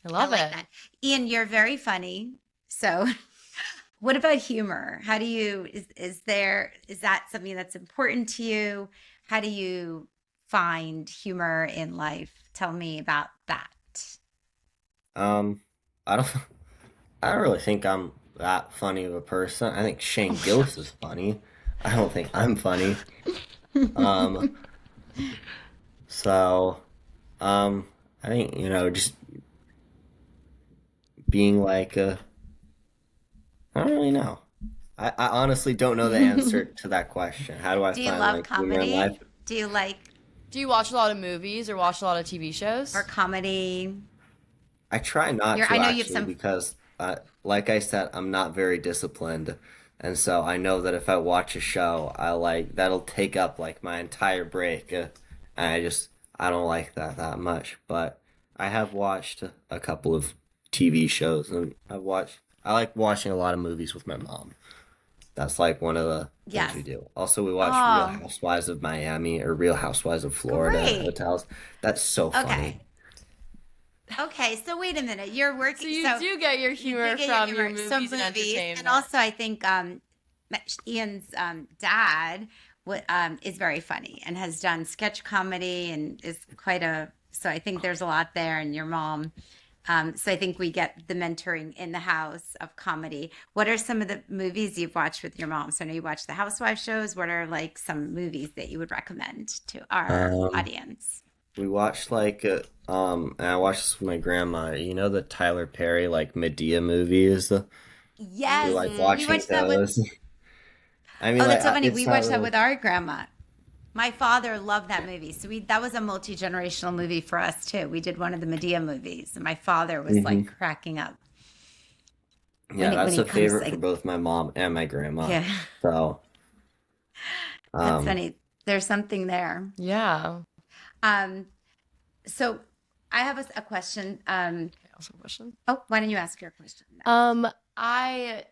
[SPEAKER 1] I
[SPEAKER 2] I
[SPEAKER 1] love
[SPEAKER 2] like
[SPEAKER 1] it.
[SPEAKER 2] that. Ian, you're very funny. So What about humor? How do you is that something that's important to you? How do you find humor in life? Tell me about that.
[SPEAKER 3] Um, I don't I don't really think I'm that funny of a person. I think
[SPEAKER 1] Oh
[SPEAKER 3] Shane
[SPEAKER 1] my
[SPEAKER 3] Gillis
[SPEAKER 1] gosh.
[SPEAKER 3] is funny. I don't think I'm funny. Um, so um, I think just being like I don't really know. I honestly don't know the answer to that question. How do I
[SPEAKER 2] Do you
[SPEAKER 3] find
[SPEAKER 2] love
[SPEAKER 3] like humor in life?
[SPEAKER 2] comedy? Do you like
[SPEAKER 1] Do you watch a lot of movies or watch a lot of TV
[SPEAKER 2] or
[SPEAKER 1] shows?
[SPEAKER 2] comedy?
[SPEAKER 3] I try not
[SPEAKER 2] I
[SPEAKER 3] to
[SPEAKER 2] know you have
[SPEAKER 3] actually
[SPEAKER 2] some.
[SPEAKER 3] because, like I said, I'm not very disciplined, and so I know that if I watch a show, I like that'll take up like my entire break, and I don't like that much. But I have watched a couple of TV shows, and I like watching a lot of movies with my mom. That's like one of the things we
[SPEAKER 2] Yes.
[SPEAKER 3] do. Also, we watch Real
[SPEAKER 2] Oh,
[SPEAKER 3] Housewives of Miami or Real Housewives of Florida
[SPEAKER 2] great.
[SPEAKER 3] hotels. That's so funny.
[SPEAKER 2] Okay. Okay, so wait a minute. You're
[SPEAKER 1] So
[SPEAKER 2] working,
[SPEAKER 1] you
[SPEAKER 2] so
[SPEAKER 1] do get your
[SPEAKER 2] you do
[SPEAKER 1] humor
[SPEAKER 2] get your
[SPEAKER 1] from your
[SPEAKER 2] humor. So
[SPEAKER 1] movies and
[SPEAKER 2] movies, and
[SPEAKER 1] entertainment.
[SPEAKER 2] also I think Ian's dad is very funny and has done sketch comedy and is quite a. So I think there's a lot there, and your mom. So I think we get the mentoring in the house of comedy. What are some of the movies you've watched with your mom? So I know you watch the housewife shows. What are like some movies that you would recommend to our
[SPEAKER 3] Um,
[SPEAKER 2] audience?
[SPEAKER 3] We watched like and I watched this with my grandma. You know the Tyler Perry like Medea movies? We
[SPEAKER 2] Yes,
[SPEAKER 3] like
[SPEAKER 1] Hmm.
[SPEAKER 2] we
[SPEAKER 3] watching
[SPEAKER 2] watched that with.
[SPEAKER 3] those. I mean
[SPEAKER 2] Oh,
[SPEAKER 3] like
[SPEAKER 2] that's so funny.
[SPEAKER 3] it's
[SPEAKER 2] We
[SPEAKER 3] not
[SPEAKER 2] watched that
[SPEAKER 3] really
[SPEAKER 2] with our grandma. My father loved that movie. So that was a multi-generational movie for us too. We did one of the Medea movies, and my father was like
[SPEAKER 3] hmm.
[SPEAKER 2] cracking up
[SPEAKER 3] Yeah,
[SPEAKER 2] when
[SPEAKER 3] that's
[SPEAKER 2] he
[SPEAKER 3] a
[SPEAKER 2] comes
[SPEAKER 3] favorite for
[SPEAKER 2] like,
[SPEAKER 3] both my mom and my grandma.
[SPEAKER 2] yeah,
[SPEAKER 3] So,
[SPEAKER 2] that's
[SPEAKER 3] um
[SPEAKER 2] funny. There's something there.
[SPEAKER 1] Yeah.
[SPEAKER 2] Um, so I have a question.
[SPEAKER 1] Okay, also a question.
[SPEAKER 2] Oh, why don't you ask your question next?
[SPEAKER 1] Um, I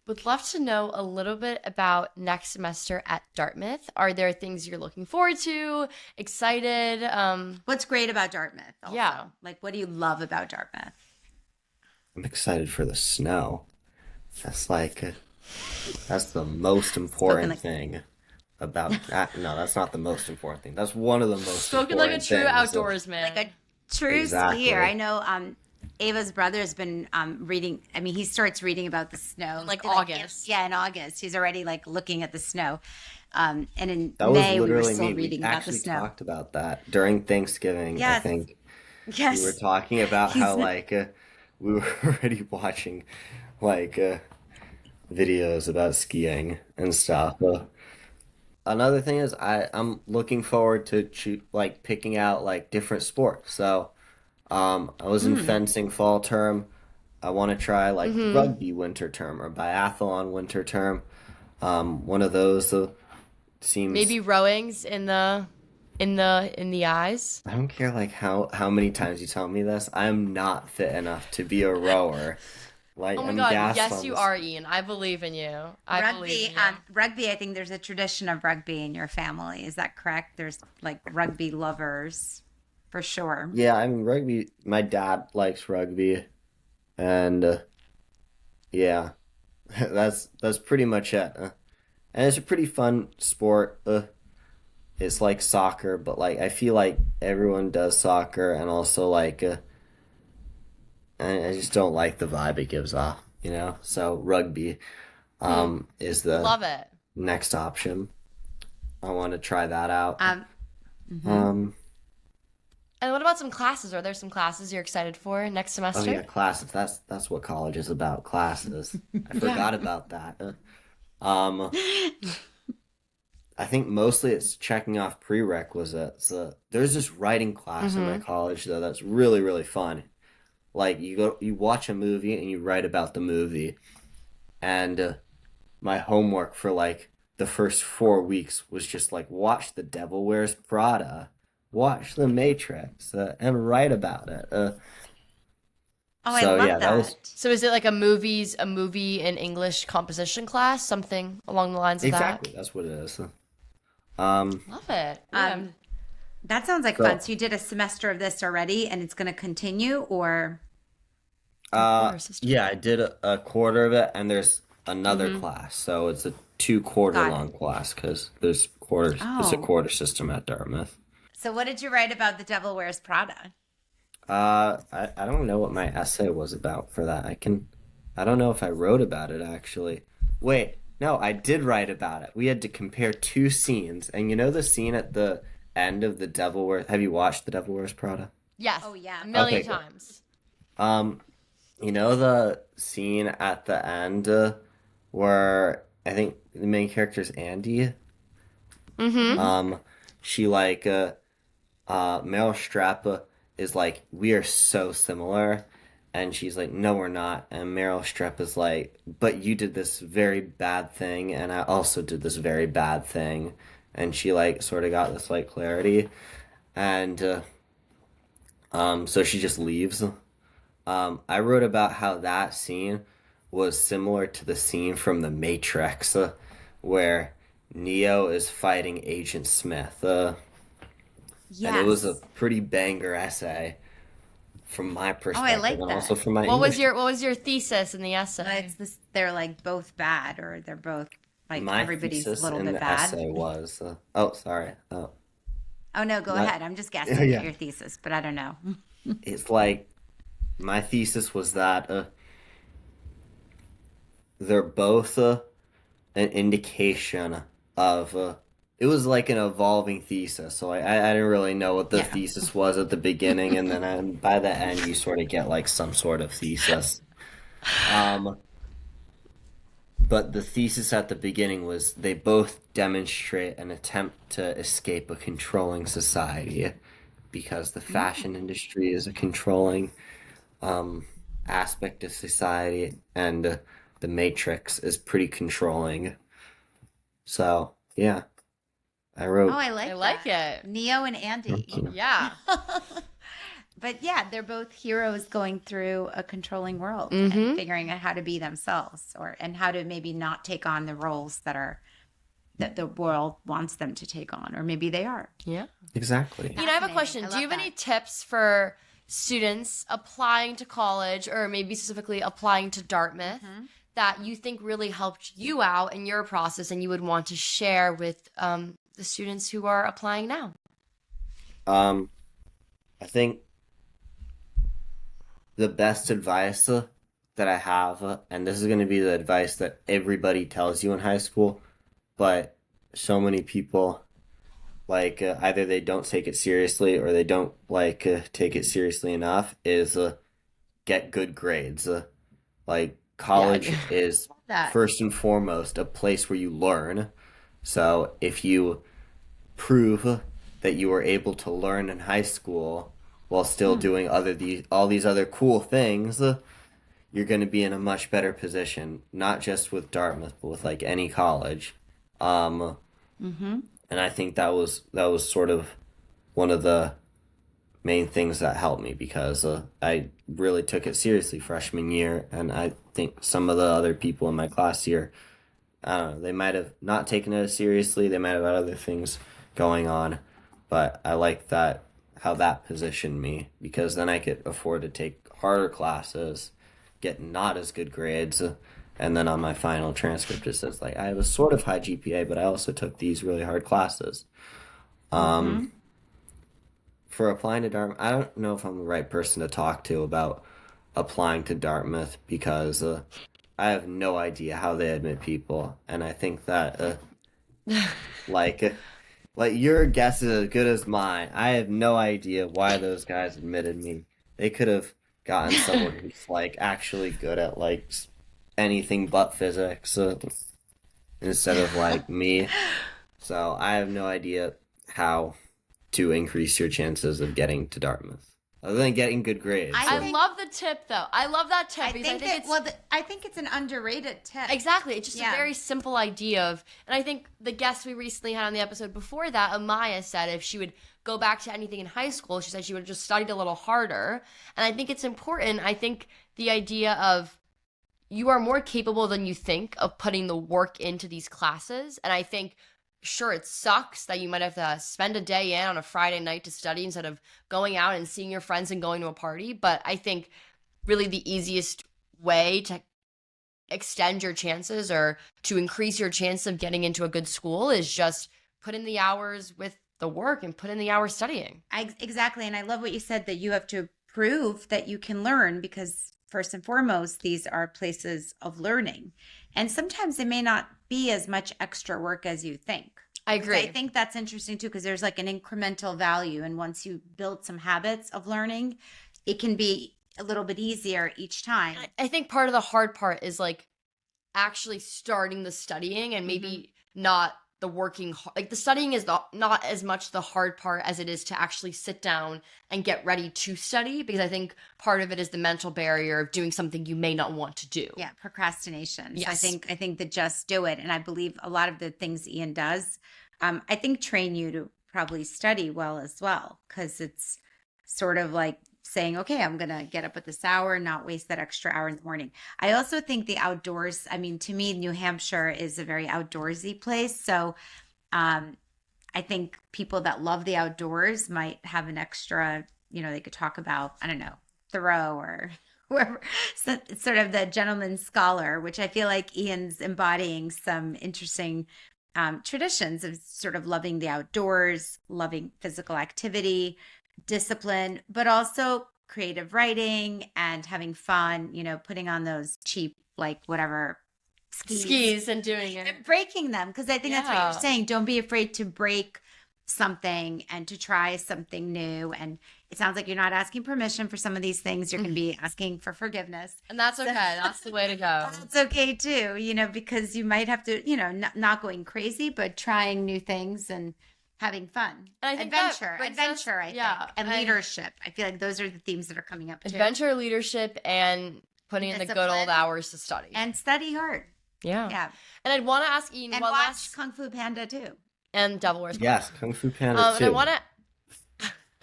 [SPEAKER 1] would love to know a little bit about next semester at Dartmouth. Are there things you're looking forward to? Excited?
[SPEAKER 2] What's great about Dartmouth
[SPEAKER 1] Yeah.
[SPEAKER 2] also? Like, what do you love about Dartmouth?
[SPEAKER 3] I'm excited for the snow. That's like that's the most
[SPEAKER 2] Spoken
[SPEAKER 3] important
[SPEAKER 2] like,
[SPEAKER 3] thing about that. No, that's not the most important thing. That's one of the most
[SPEAKER 1] Spoken like a
[SPEAKER 3] important
[SPEAKER 1] true
[SPEAKER 3] things.
[SPEAKER 2] like
[SPEAKER 1] outdoorsman.
[SPEAKER 2] a true skier. I
[SPEAKER 3] Exactly.
[SPEAKER 2] know Ava's brother's been reading. I mean, he starts reading about the snow
[SPEAKER 1] In like
[SPEAKER 2] like
[SPEAKER 1] August.
[SPEAKER 2] yeah, in August. He's already like looking at the snow. And in
[SPEAKER 3] That was
[SPEAKER 2] May we were
[SPEAKER 3] literally
[SPEAKER 2] still
[SPEAKER 3] me. We
[SPEAKER 2] reading about the
[SPEAKER 3] actually
[SPEAKER 2] snow.
[SPEAKER 3] talked about that during Thanksgiving, I
[SPEAKER 2] Yes.
[SPEAKER 3] think. We were
[SPEAKER 2] Yes.
[SPEAKER 3] talking about how
[SPEAKER 2] He's
[SPEAKER 3] like we were already watching like videos about skiing and stuff. Another thing is I'm looking forward to like picking out like different sports. So, I was in
[SPEAKER 2] mm,
[SPEAKER 3] fencing fall term. I want to try like
[SPEAKER 1] Mm-hmm.
[SPEAKER 3] rugby winter term or biathlon winter term. One of those seems
[SPEAKER 1] Maybe rowings in the eyes.
[SPEAKER 3] I don't care like how many times you tell me this. I'm not fit enough to be a rower. Like
[SPEAKER 1] Oh my
[SPEAKER 3] I'm
[SPEAKER 1] God,
[SPEAKER 3] gassed
[SPEAKER 1] yes
[SPEAKER 3] on
[SPEAKER 1] you
[SPEAKER 3] this.
[SPEAKER 1] are, Ian. I believe in you. I believe in
[SPEAKER 2] rugby.
[SPEAKER 1] you.
[SPEAKER 2] Rugby. I think there's a tradition of rugby in your family. Is that correct? There's like rugby lovers for sure.
[SPEAKER 3] Yeah, I mean rugby. My dad likes rugby, and yeah, that's pretty much it. And it's a pretty fun sport. It's like soccer, but like I feel like everyone does soccer, and also like I just don't like the vibe it gives off, you know. So rugby
[SPEAKER 1] Hmm.
[SPEAKER 3] is the
[SPEAKER 1] Love it.
[SPEAKER 3] next option. I want to try that out.
[SPEAKER 2] Um, mhm.
[SPEAKER 3] Um,
[SPEAKER 1] And what about some classes? Are there some classes you're excited for next
[SPEAKER 3] oh yeah,
[SPEAKER 1] semester?
[SPEAKER 3] classes. That's what college is about. Classes. I
[SPEAKER 1] Yeah.
[SPEAKER 3] forgot about that. Um, I think mostly it's checking off prerequisites. There's this writing class in my
[SPEAKER 1] Mm-hmm.
[SPEAKER 3] college though that's really really fun. Like you watch a movie and you write about the movie. And my homework for like the first 4 weeks was just like watch The Devil Wears Prada, watch The Matrix, and write about it.
[SPEAKER 2] Oh, I
[SPEAKER 3] So
[SPEAKER 2] love
[SPEAKER 3] yeah, that was
[SPEAKER 2] that.
[SPEAKER 1] So is it like a movie in English composition class, something along the lines of that?
[SPEAKER 3] exactly that's what it is. Um,
[SPEAKER 1] Love it. Yeah.
[SPEAKER 2] Um, that sounds like fun.
[SPEAKER 3] so
[SPEAKER 2] So you did a semester of this already, and it's going to continue, or
[SPEAKER 1] Of course, sister.
[SPEAKER 3] yeah, I did a quarter of it, and there's another
[SPEAKER 1] Mm-hmm.
[SPEAKER 3] class. So it's a 2 quarter
[SPEAKER 2] Got
[SPEAKER 3] long
[SPEAKER 2] it.
[SPEAKER 3] class because there's quarters. It's a
[SPEAKER 2] Oh,
[SPEAKER 3] quarter system at Dartmouth.
[SPEAKER 2] so what did you write about The Devil Wears Prada?
[SPEAKER 3] I don't know what my essay was about for that. I don't know if I wrote about it actually. Wait, no, I did write about it. We had to compare two scenes, and you know the scene at the end of The Devil Wears. Have you watched The Devil Wears Prada?
[SPEAKER 1] Yes,
[SPEAKER 2] Oh, yeah.
[SPEAKER 1] a
[SPEAKER 3] Okay,
[SPEAKER 1] million
[SPEAKER 3] good.
[SPEAKER 1] times.
[SPEAKER 3] Um, you know the scene at the end where I think the main character is Andy.
[SPEAKER 1] Mm-hmm.
[SPEAKER 2] Mm-hmm.
[SPEAKER 3] Um, she like Meryl Streep is like, we are so similar. And she's like, no, we're not. And Meryl Streep is like, but you did this very bad thing, and I also did this very bad thing. And she like sort of got this like clarity, and so she just leaves. I wrote about how that scene was similar to the scene from The Matrix, where Neo is fighting Agent Smith, and it was a
[SPEAKER 2] Yes.
[SPEAKER 3] pretty banger essay from my
[SPEAKER 2] Oh, I
[SPEAKER 3] perspective
[SPEAKER 2] like
[SPEAKER 3] and also
[SPEAKER 2] that.
[SPEAKER 3] from my
[SPEAKER 1] What was
[SPEAKER 3] English.
[SPEAKER 1] your thesis in the essay?
[SPEAKER 2] It's this, they're like both bad, or they're both like
[SPEAKER 3] My
[SPEAKER 2] everybody's a
[SPEAKER 3] thesis
[SPEAKER 2] little
[SPEAKER 3] in
[SPEAKER 2] bit
[SPEAKER 3] the
[SPEAKER 2] bad.
[SPEAKER 3] essay was, oh, sorry,
[SPEAKER 2] Oh, no, go
[SPEAKER 3] my,
[SPEAKER 2] ahead. I'm just guessing at
[SPEAKER 3] yeah,
[SPEAKER 2] your thesis, but I don't know.
[SPEAKER 3] it's like my thesis was that they're both an indication of it was like an evolving thesis. So I didn't really know what the
[SPEAKER 2] Yeah.
[SPEAKER 3] thesis was at the beginning, and then by the end you sort of get like some sort of thesis. Um, but the thesis at the beginning was they both demonstrate an attempt to escape a controlling society because the
[SPEAKER 2] Mm.
[SPEAKER 3] fashion industry is a controlling um, aspect of society, and the Matrix is pretty controlling. So yeah, I
[SPEAKER 2] Oh,
[SPEAKER 3] wrote.
[SPEAKER 2] I
[SPEAKER 1] I
[SPEAKER 2] like
[SPEAKER 1] like
[SPEAKER 2] that.
[SPEAKER 1] it.
[SPEAKER 2] Neo and
[SPEAKER 3] Thank
[SPEAKER 2] Andy.
[SPEAKER 3] you.
[SPEAKER 1] Yeah.
[SPEAKER 2] But yeah, they're both heroes going through a controlling world and
[SPEAKER 1] Mm-hmm.
[SPEAKER 2] figuring out how to be themselves, or and how to maybe not take on the roles that the world wants them to take on, or maybe they are.
[SPEAKER 1] Yeah.
[SPEAKER 3] Exactly.
[SPEAKER 1] You know, I have a
[SPEAKER 2] Fascinating.
[SPEAKER 1] question.
[SPEAKER 2] I
[SPEAKER 1] Do you
[SPEAKER 2] love
[SPEAKER 1] have any
[SPEAKER 2] that.
[SPEAKER 1] tips for students applying to college or maybe specifically applying to Dartmouth
[SPEAKER 2] Mhm.
[SPEAKER 1] that you think really helped you out in your process and you would want to share with the students who are applying now?
[SPEAKER 3] Um, I think the best advice that I have, and this is going to be the advice that everybody tells you in high school, but so many people like either they don't take it seriously or they don't like take it seriously enough is get good grades. Like
[SPEAKER 1] Yeah.
[SPEAKER 3] college is
[SPEAKER 2] That.
[SPEAKER 3] first and foremost a place where you learn. So if you prove that you were able to learn in high school while still
[SPEAKER 2] Mm.
[SPEAKER 3] doing all these other cool things, you're going to be in a much better position, not just with Dartmouth, but with like any college. Um,
[SPEAKER 2] Mm-hmm.
[SPEAKER 3] and I think that was sort of one of the main things that helped me because I really took it seriously freshman year, and I think some of the other people in my class here, I don't know, they might have not taken it as seriously. They might have had other things going on, but I like that how that positioned me because then I could afford to take harder classes, get not as good grades, and then on my final transcript it says like I have a sort of high GPA, but I also took these really hard classes.
[SPEAKER 2] Mm-hmm.
[SPEAKER 3] Um, for applying to Dartmouth, I don't know if I'm the right person to talk to about applying to Dartmouth because I have no idea how they admit people, and I think that like uh, like your guess is as good as mine. I have no idea why those guys admitted me. They could have gotten someone who's like actually good at like anything but physics instead of like me. So I have no idea how to increase your chances of getting to Dartmouth, other than getting good grades.
[SPEAKER 2] I
[SPEAKER 1] I
[SPEAKER 2] think
[SPEAKER 1] love the tip though. I love that tip
[SPEAKER 2] I
[SPEAKER 1] because I
[SPEAKER 2] think
[SPEAKER 1] think
[SPEAKER 2] that
[SPEAKER 1] it's
[SPEAKER 2] well, I think it's an underrated tip.
[SPEAKER 1] exactly. It's just a
[SPEAKER 2] Yeah.
[SPEAKER 1] very simple idea of, and I think the guest we recently had on the episode before that, Amaya, said if she would go back to anything in high school, she said she would have just studied a little harder. And I think it's important. I think the idea of you are more capable than you think of putting the work into these classes. And I think, sure, it sucks that you might have to spend a day in on a Friday night to study instead of going out and seeing your friends and going to a party. But I think really the easiest way to extend your chances or to increase your chance of getting into a good school is just put in the hours with the work and put in the hours studying.
[SPEAKER 2] Exactly. And I love what you said, that you have to prove that you can learn, because first and foremost, these are places of learning. And sometimes it may not be as much extra work as you think.
[SPEAKER 1] I agree.
[SPEAKER 2] I think that's interesting too, because there's like an incremental value. And once you build some habits of learning, it can be a little bit easier each time.
[SPEAKER 1] I think part of the hard part is like actually starting the studying and maybe not the working, like the studying is not as much the hard part as it is to actually sit down and get ready to study, because I think part of it is the mental barrier of doing something you may not want to do.
[SPEAKER 2] Yeah, procrastination.
[SPEAKER 1] Yes.
[SPEAKER 2] So I think that just do it. And I believe a lot of the things Ian does, I think train you to probably study well as well, because it's sort of like saying, okay, I'm going to get up at this hour and not waste that extra hour in the morning. I also think the outdoors, I mean, to me, New Hampshire is a very outdoorsy place. So I think people that love the outdoors might have an extra, they could talk about, I don't know, Thoreau or whoever, so, sort of the gentleman scholar, which I feel like Ian's embodying some interesting traditions of sort of loving the outdoors, loving physical activity, discipline, but also creative writing and having fun, putting on those cheap, like whatever
[SPEAKER 1] skis and doing it.
[SPEAKER 2] And breaking them. Because I think that's what you're saying. Don't be afraid to break something and to try something new. And it sounds like you're not asking permission for some of these things. You're going to be asking for forgiveness.
[SPEAKER 1] And that's okay. That's the way to go.
[SPEAKER 2] That's okay too, because you might have to, not going crazy, but trying new things and having fun. And I think adventure, I think, and leadership. I feel like those are the themes that are coming up too.
[SPEAKER 1] Adventure, leadership, and putting in the good old hours to study.
[SPEAKER 2] And study hard.
[SPEAKER 1] Yeah.
[SPEAKER 2] Yeah.
[SPEAKER 1] And I'd want to ask Ian,
[SPEAKER 2] and watch Kung Fu Panda too.
[SPEAKER 1] And Devil Wears Prada.
[SPEAKER 3] Yes, Kung Fu Panda too.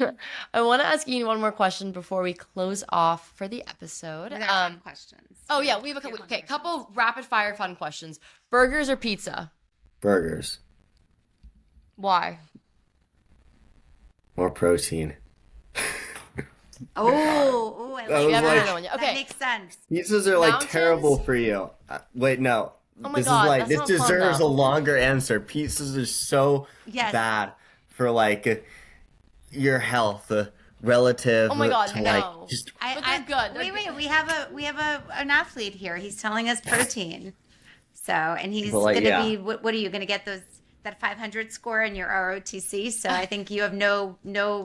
[SPEAKER 1] And I want to ask Ian one more question before we close off for the episode.
[SPEAKER 2] Questions.
[SPEAKER 1] Oh yeah, we have a couple rapid fire fun questions. Burgers or pizza?
[SPEAKER 3] Burgers.
[SPEAKER 1] Why?
[SPEAKER 3] More protein.
[SPEAKER 2] I like that.
[SPEAKER 1] Okay.
[SPEAKER 2] That makes sense.
[SPEAKER 3] Pizzas are like
[SPEAKER 1] Mountains?
[SPEAKER 3] terrible for you. Wait, no.
[SPEAKER 1] Oh my
[SPEAKER 3] this
[SPEAKER 1] God,
[SPEAKER 3] is like
[SPEAKER 1] that's
[SPEAKER 3] this
[SPEAKER 1] not fun,
[SPEAKER 3] deserves
[SPEAKER 1] though.
[SPEAKER 3] a longer answer. Pizzas are so bad for like your health relative.
[SPEAKER 1] Oh my God,
[SPEAKER 3] to,
[SPEAKER 1] no.
[SPEAKER 3] like, just
[SPEAKER 1] But they're good. They're
[SPEAKER 2] Wait. We have an athlete here. He's telling us protein. So, and he's
[SPEAKER 3] Well, like,
[SPEAKER 2] going to be. What are you going to get that 500 score in your ROTC? So I think you have no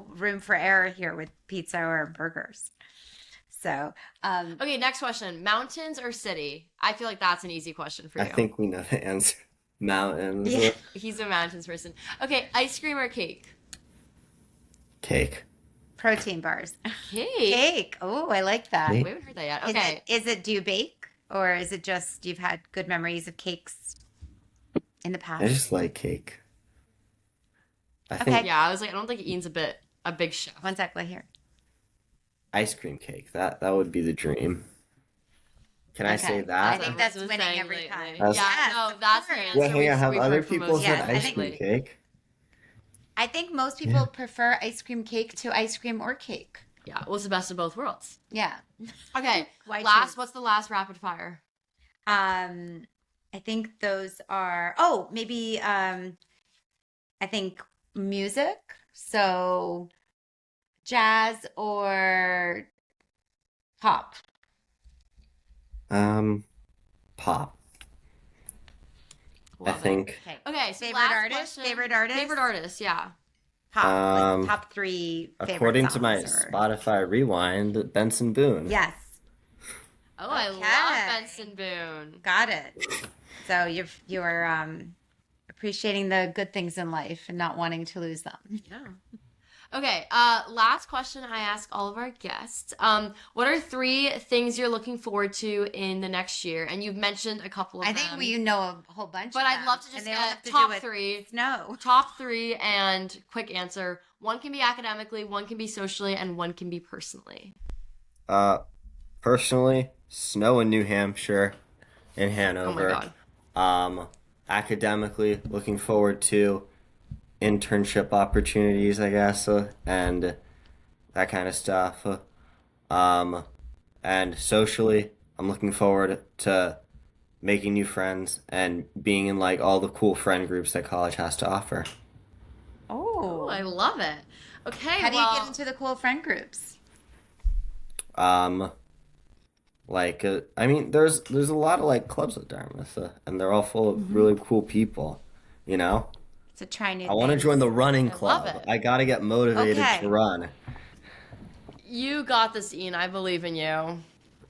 [SPEAKER 2] room for error here with pizza or burgers. So,
[SPEAKER 1] Okay, next question. Mountains or city? I feel like that's an easy question for you.
[SPEAKER 3] I think we know the answer. Mountains.
[SPEAKER 2] Yeah.
[SPEAKER 1] He's a mountains person. Okay, ice cream or cake?
[SPEAKER 3] Cake.
[SPEAKER 2] protein bars.
[SPEAKER 1] Cake.
[SPEAKER 2] Oh, I like that.
[SPEAKER 3] Cake.
[SPEAKER 1] We haven't heard that yet. Okay.
[SPEAKER 2] Do you bake, or is it just you've had good memories of cakes in the past?
[SPEAKER 3] I just like cake. I
[SPEAKER 2] Okay.
[SPEAKER 3] think
[SPEAKER 1] Yeah, I was like, I don't think Ian's a big chef.
[SPEAKER 2] One sec, right here.
[SPEAKER 3] ice cream cake. That would be the dream. Can I say
[SPEAKER 2] I
[SPEAKER 3] that?
[SPEAKER 2] think that's
[SPEAKER 1] Everyone's
[SPEAKER 2] winning
[SPEAKER 1] saying
[SPEAKER 2] every
[SPEAKER 1] lately.
[SPEAKER 2] time.
[SPEAKER 3] That's-
[SPEAKER 1] Yeah,
[SPEAKER 2] Yes,
[SPEAKER 1] no,
[SPEAKER 2] of
[SPEAKER 1] that's the
[SPEAKER 2] course.
[SPEAKER 1] answer.
[SPEAKER 3] Wait, hang on. Have
[SPEAKER 1] we've
[SPEAKER 3] other
[SPEAKER 1] heard from
[SPEAKER 3] people
[SPEAKER 1] most
[SPEAKER 3] said
[SPEAKER 2] Yeah, I
[SPEAKER 3] ice
[SPEAKER 2] think-
[SPEAKER 3] cream cake?
[SPEAKER 2] I think most people prefer ice cream cake to ice cream or cake.
[SPEAKER 1] Yeah, it was the best of both worlds.
[SPEAKER 2] Yeah.
[SPEAKER 1] Okay,
[SPEAKER 2] Why choose?
[SPEAKER 1] what's the last rapid fire?
[SPEAKER 2] I think those are maybe I think music. So jazz or pop.
[SPEAKER 3] Pop. I
[SPEAKER 1] Love it.
[SPEAKER 3] think.
[SPEAKER 1] Okay, so
[SPEAKER 2] Favorite
[SPEAKER 1] last
[SPEAKER 2] artist?
[SPEAKER 1] question.
[SPEAKER 2] Favorite artist?
[SPEAKER 1] Favorite artist, yeah.
[SPEAKER 2] Pop. Like top 3 favorite
[SPEAKER 3] According to my
[SPEAKER 2] songs or-
[SPEAKER 3] Spotify rewind, Benson Boone.
[SPEAKER 2] Yes.
[SPEAKER 1] Oh, I
[SPEAKER 2] Okay.
[SPEAKER 1] love Benson Boone.
[SPEAKER 2] Got it. So you're appreciating the good things in life and not wanting to lose them.
[SPEAKER 1] Yeah. Okay, last question I ask all of our guests. What are 3 things you're looking forward to in the next year? And you've mentioned a couple of
[SPEAKER 2] I
[SPEAKER 1] them.
[SPEAKER 2] think we know a whole bunch.
[SPEAKER 1] But
[SPEAKER 2] of
[SPEAKER 1] I'd
[SPEAKER 2] them,
[SPEAKER 1] love to
[SPEAKER 2] and
[SPEAKER 1] just
[SPEAKER 2] they all
[SPEAKER 1] get
[SPEAKER 2] have to
[SPEAKER 1] top
[SPEAKER 2] do with
[SPEAKER 1] 3.
[SPEAKER 2] snow.
[SPEAKER 1] Top 3 and quick answer. One can be academically, one can be socially, and one can be personally.
[SPEAKER 3] Personally, snow in New Hampshire, in
[SPEAKER 1] Oh my
[SPEAKER 3] Hanover.
[SPEAKER 1] god.
[SPEAKER 3] Academically, looking forward to internship opportunities, I guess, and that kind of stuff. And socially, I'm looking forward to making new friends, and being in like all the cool friend groups that college has to offer.
[SPEAKER 1] Oh, I
[SPEAKER 2] Oh,
[SPEAKER 1] love it. Okay,
[SPEAKER 2] how do you get
[SPEAKER 1] well,
[SPEAKER 2] into the cool friend groups?
[SPEAKER 3] Um, like I mean, there's a lot of like clubs at Dartmouth, and they're all full of
[SPEAKER 2] Hmm.
[SPEAKER 3] really cool people. You know,
[SPEAKER 2] So try new
[SPEAKER 3] I want to join
[SPEAKER 2] things.
[SPEAKER 3] the running
[SPEAKER 1] I love
[SPEAKER 3] club.
[SPEAKER 1] it.
[SPEAKER 3] I gotta get motivated to
[SPEAKER 2] Okay,
[SPEAKER 3] run.
[SPEAKER 1] You got this, Ian. I believe in you.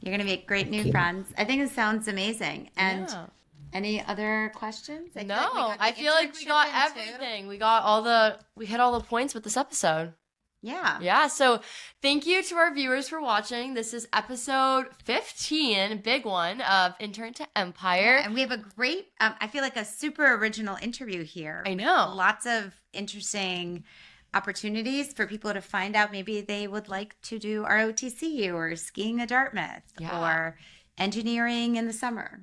[SPEAKER 2] you're gonna make great
[SPEAKER 3] Thank
[SPEAKER 2] new
[SPEAKER 3] you.
[SPEAKER 2] friends. I think it sounds amazing. And
[SPEAKER 1] Yeah.
[SPEAKER 2] any other questions? I feel
[SPEAKER 1] No,
[SPEAKER 2] like we got
[SPEAKER 1] I
[SPEAKER 2] the
[SPEAKER 1] feel like we got
[SPEAKER 2] internship in too.
[SPEAKER 1] everything. We hit all the points with this episode.
[SPEAKER 2] Yeah.
[SPEAKER 1] Yeah, so thank you to our viewers for watching. This is episode 15, big one of Intern to Empire.
[SPEAKER 2] And we have a great, I feel like a super original interview here.
[SPEAKER 1] I
[SPEAKER 2] with
[SPEAKER 1] know.
[SPEAKER 2] Lots of interesting opportunities for people to find out maybe they would like to do ROTC or skiing at Dartmouth
[SPEAKER 1] Yeah.
[SPEAKER 2] or engineering in the summer.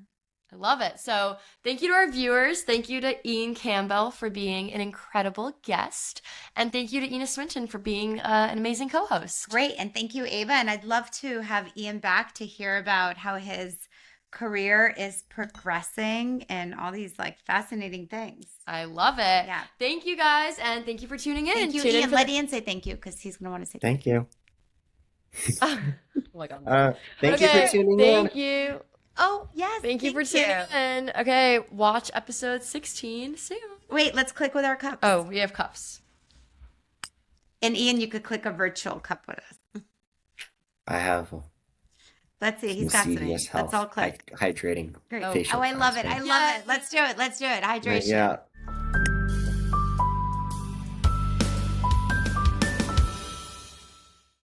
[SPEAKER 1] I love it. So thank you to our viewers. Thank you to Ian Campbell for being an incredible guest. And thank you to Ina Swinton for being an amazing co-host.
[SPEAKER 2] Great. And thank you, Ava. And I'd love to have Ian back to hear about how his career is progressing and all these like fascinating things.
[SPEAKER 1] I love it.
[SPEAKER 2] Yeah.
[SPEAKER 1] Thank you guys, and thank you for tuning in.
[SPEAKER 2] Thank you,
[SPEAKER 1] Tune in
[SPEAKER 2] Ian.
[SPEAKER 1] for
[SPEAKER 2] Let Ian say thank you because he's going to want to say
[SPEAKER 3] Thank you.
[SPEAKER 1] oh my god.
[SPEAKER 3] Thank you
[SPEAKER 1] Okay,
[SPEAKER 3] for tuning
[SPEAKER 1] thank
[SPEAKER 3] in.
[SPEAKER 1] you.
[SPEAKER 2] Oh, yes.
[SPEAKER 1] Thank you for tuning in. Okay, watch episode 16 soon.
[SPEAKER 2] Wait, let's click with our cups.
[SPEAKER 1] Oh, we have cups.
[SPEAKER 2] And Ian, you could click a virtual cup with us.
[SPEAKER 3] I have
[SPEAKER 2] Let's see. He's
[SPEAKER 3] some
[SPEAKER 2] fascinating.
[SPEAKER 3] CVS Health
[SPEAKER 2] Let's all click.
[SPEAKER 3] hydrating
[SPEAKER 2] Great.
[SPEAKER 1] Oh.
[SPEAKER 3] facial
[SPEAKER 2] Oh, I love it. I
[SPEAKER 3] concentrate.
[SPEAKER 2] love it. Let's do it. Let's do it. Hydration.
[SPEAKER 3] Yeah.